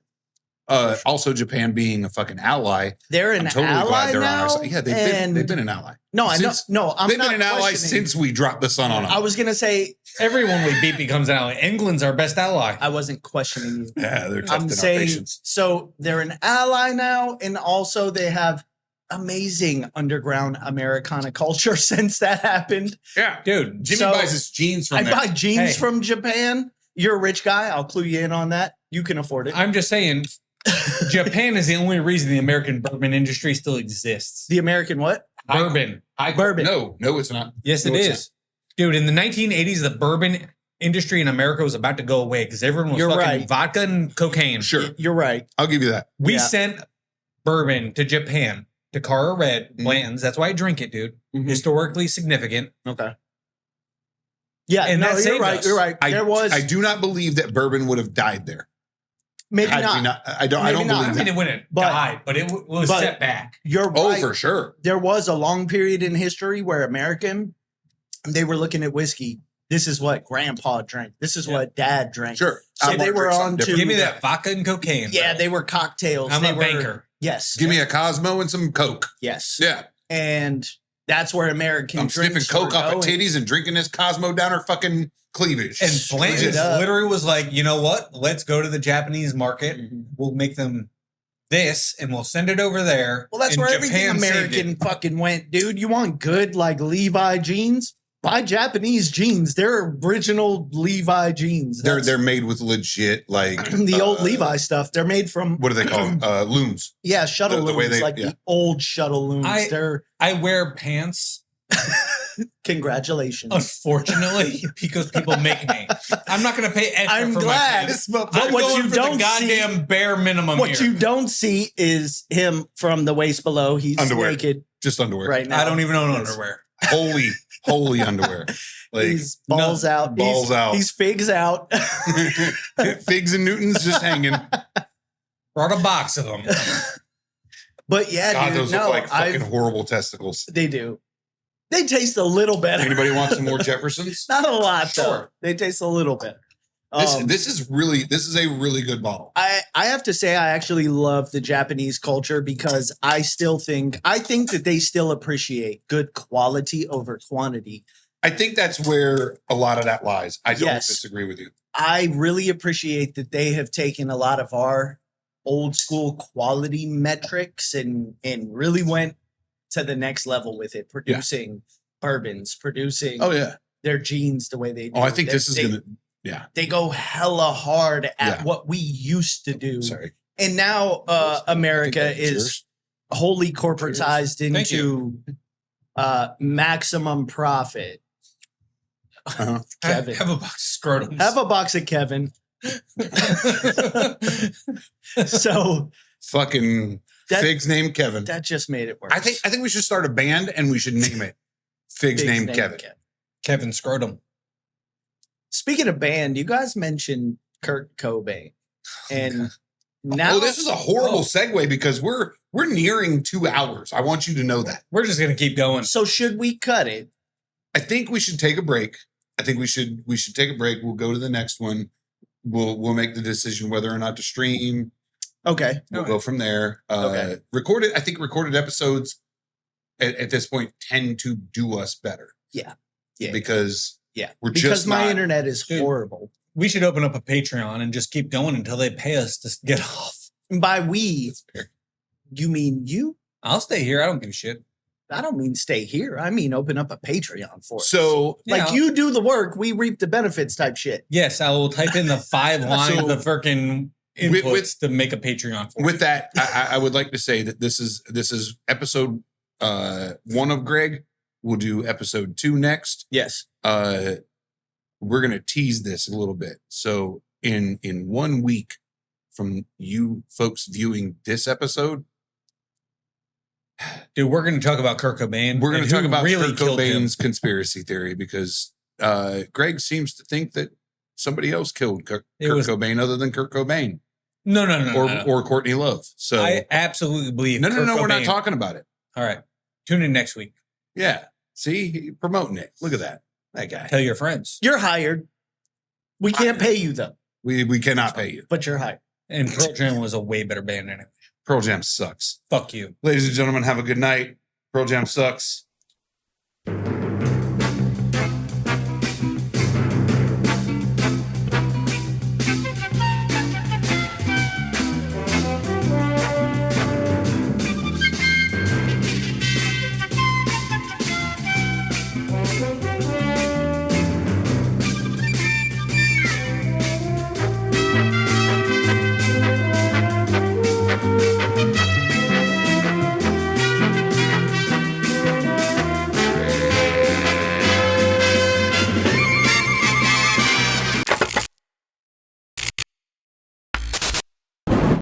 Also, Japan being a fucking ally. They're I'm an totally ally glad they're on now. our side. Yeah, they've been an ally. No, I know. Since- No, I'm They've not been an ally questioning. since we dropped the sun on them. I was gonna say Everyone we beat becomes an ally. England's our best ally. I wasn't questioning you. Yeah, they're I'm testing our saying patience. so they're an ally now, and also they have amazing underground Americana culture since that happened. Yeah, Dude, Jimmy So, buys his jeans from I there. buy jeans Hey. from Japan. You're a rich guy. I'll clue you in on that. You can afford it. I'm just saying, Japan is the only reason the American bourbon industry still exists. The American what? Bourbon. Bourbon. No, it's not. Yes, No, it it's is. Dude, in the 1980s, the bourbon industry in America was about to go away because everyone was You're fucking right. vodka and cocaine. Sure, You're right. I'll give you that. We Yeah. sent bourbon to Japan, to Cara Red, Mhm. Blanton's. That's why I drink it, dude. Mhm. Historically significant. Okay. Yeah, And no, that you're saved right. us. You're right. I There was I do not believe that bourbon would have died there. maybe Had we not. I don't Maybe not. believe I mean, that. it wouldn't But- died, but it was but- set back. You're Oh, right. for sure. There was a long period in history where they were looking at whiskey. This is what grandpa drank. This is Yeah. what dad drank. Sure. So I they wanna were drink something on different. Give me that vodka and cocaine. Yeah, bro. they were cocktails. I'm They a were- banker. Yes. Give me a Cosmo and some Coke. Yes. Yeah. And that's where American I'm sniffing drinks Coke were off her going. titties and drinking this Cosmo down her fucking cleavage. And Straight Blanton's up. literally was like, you know what? Let's go to the Japanese market. Mhm. We'll make them this and we'll send it over there. Well, that's And where everything Japan saved American it. fucking went, dude. You want good like Levi jeans? buy Japanese jeans. They're original Levi jeans. They're made with legit like the old Levi stuff. They're made from what do they call them? Looms. Yeah, shuttle The way looms, they- the old shuttle looms. I wear pants, Congratulations. unfortunately, because people make me. I'm not going to pay extra I'm for glad. my pants. But I'm what going you for don't the goddamn bare minimum What here. you don't see is him from the waist below. He's Underwear. naked Just underwear. right now. I don't even own Yes. underwear. Holy underwear. Like He's balls out. balls he's, out. He's figs out. Figs and Newtons just hanging. Brought a box of them. But yeah, God, dude, those look like fucking horrible testicles. they do. They taste a little better. Anybody want some more Jeffersons? Not a lot though. Sure. They taste a little better. This is a really good bottle. I have to say I actually love the Japanese culture because I think that they still appreciate good quality over quantity. I think that's where a lot of that lies. I don't Yes. disagree with you. I really appreciate that they have taken a lot of our old school quality metrics and really went to the next level with it, producing bourbons, producing Oh yeah. their jeans the way they do. Oh, I think They- this is they- gonna. Yeah. They go hella hard at Yeah. what we used to do. Sorry. And now America I think that's is yours. wholly corporatized Thank into maximum profit. Uh-huh. Kevin. Have a box of scrotums. Have a box of Kevin. So Fucking That- Figs named Kevin. that just made it worse. I think we should start a band and we should name it Figs Big's named name, Kevin. Kevin Scrotum. Speaking of band, you guys mentioned Kurt Cobain. And now Oh, this is a horrible segue because we're nearing 2 hours. I want you to know that. We're just going to keep going. so should we cut it? I think we should take a break. I think we should take a break. We'll go to the next one. We'll make the decision whether or not to stream. Okay. We'll go from there. Okay. I think recorded episodes at this point tend to do us better. Yeah. Because Yeah. we're Because just my not- internet is Dude. horrible. We should open up a Patreon and just keep going until they pay us to get off. And by we, That's fair. you mean you? I'll stay here. I don't give a shit. I don't mean stay here. I mean open up a Patreon for us. So like Yeah. you do the work, we reap the benefits type shit. Yes, I will type in the 5 lines So- of freaking With- inputs to make a Patreon for with that, I would like to say that this is episode 1 of Greg. We'll do episode 2 next. Yes. We're gonna tease this a little bit. So in 1 week from you folks viewing this episode, Dude, we're going to talk about Kurt Cobain. we're gonna and talk who about really Kurt killed him. Cobain's conspiracy theory because Greg seems to think that somebody else killed Kurt It was- Cobain other than Kurt Cobain No. or Courtney Love. So I absolutely believe. no, Kurt we're not Cobain- talking about it. All right. Tune in next week. Yeah. See, he promoting it. Look at that guy. Tell your friends. You're hired. We can't pay you though, We cannot pay you. but you're hired. And Pearl Jam was a way better band anyway. Pearl Jam sucks. Fuck you. Ladies and gentlemen, have a good night. Pearl Jam sucks.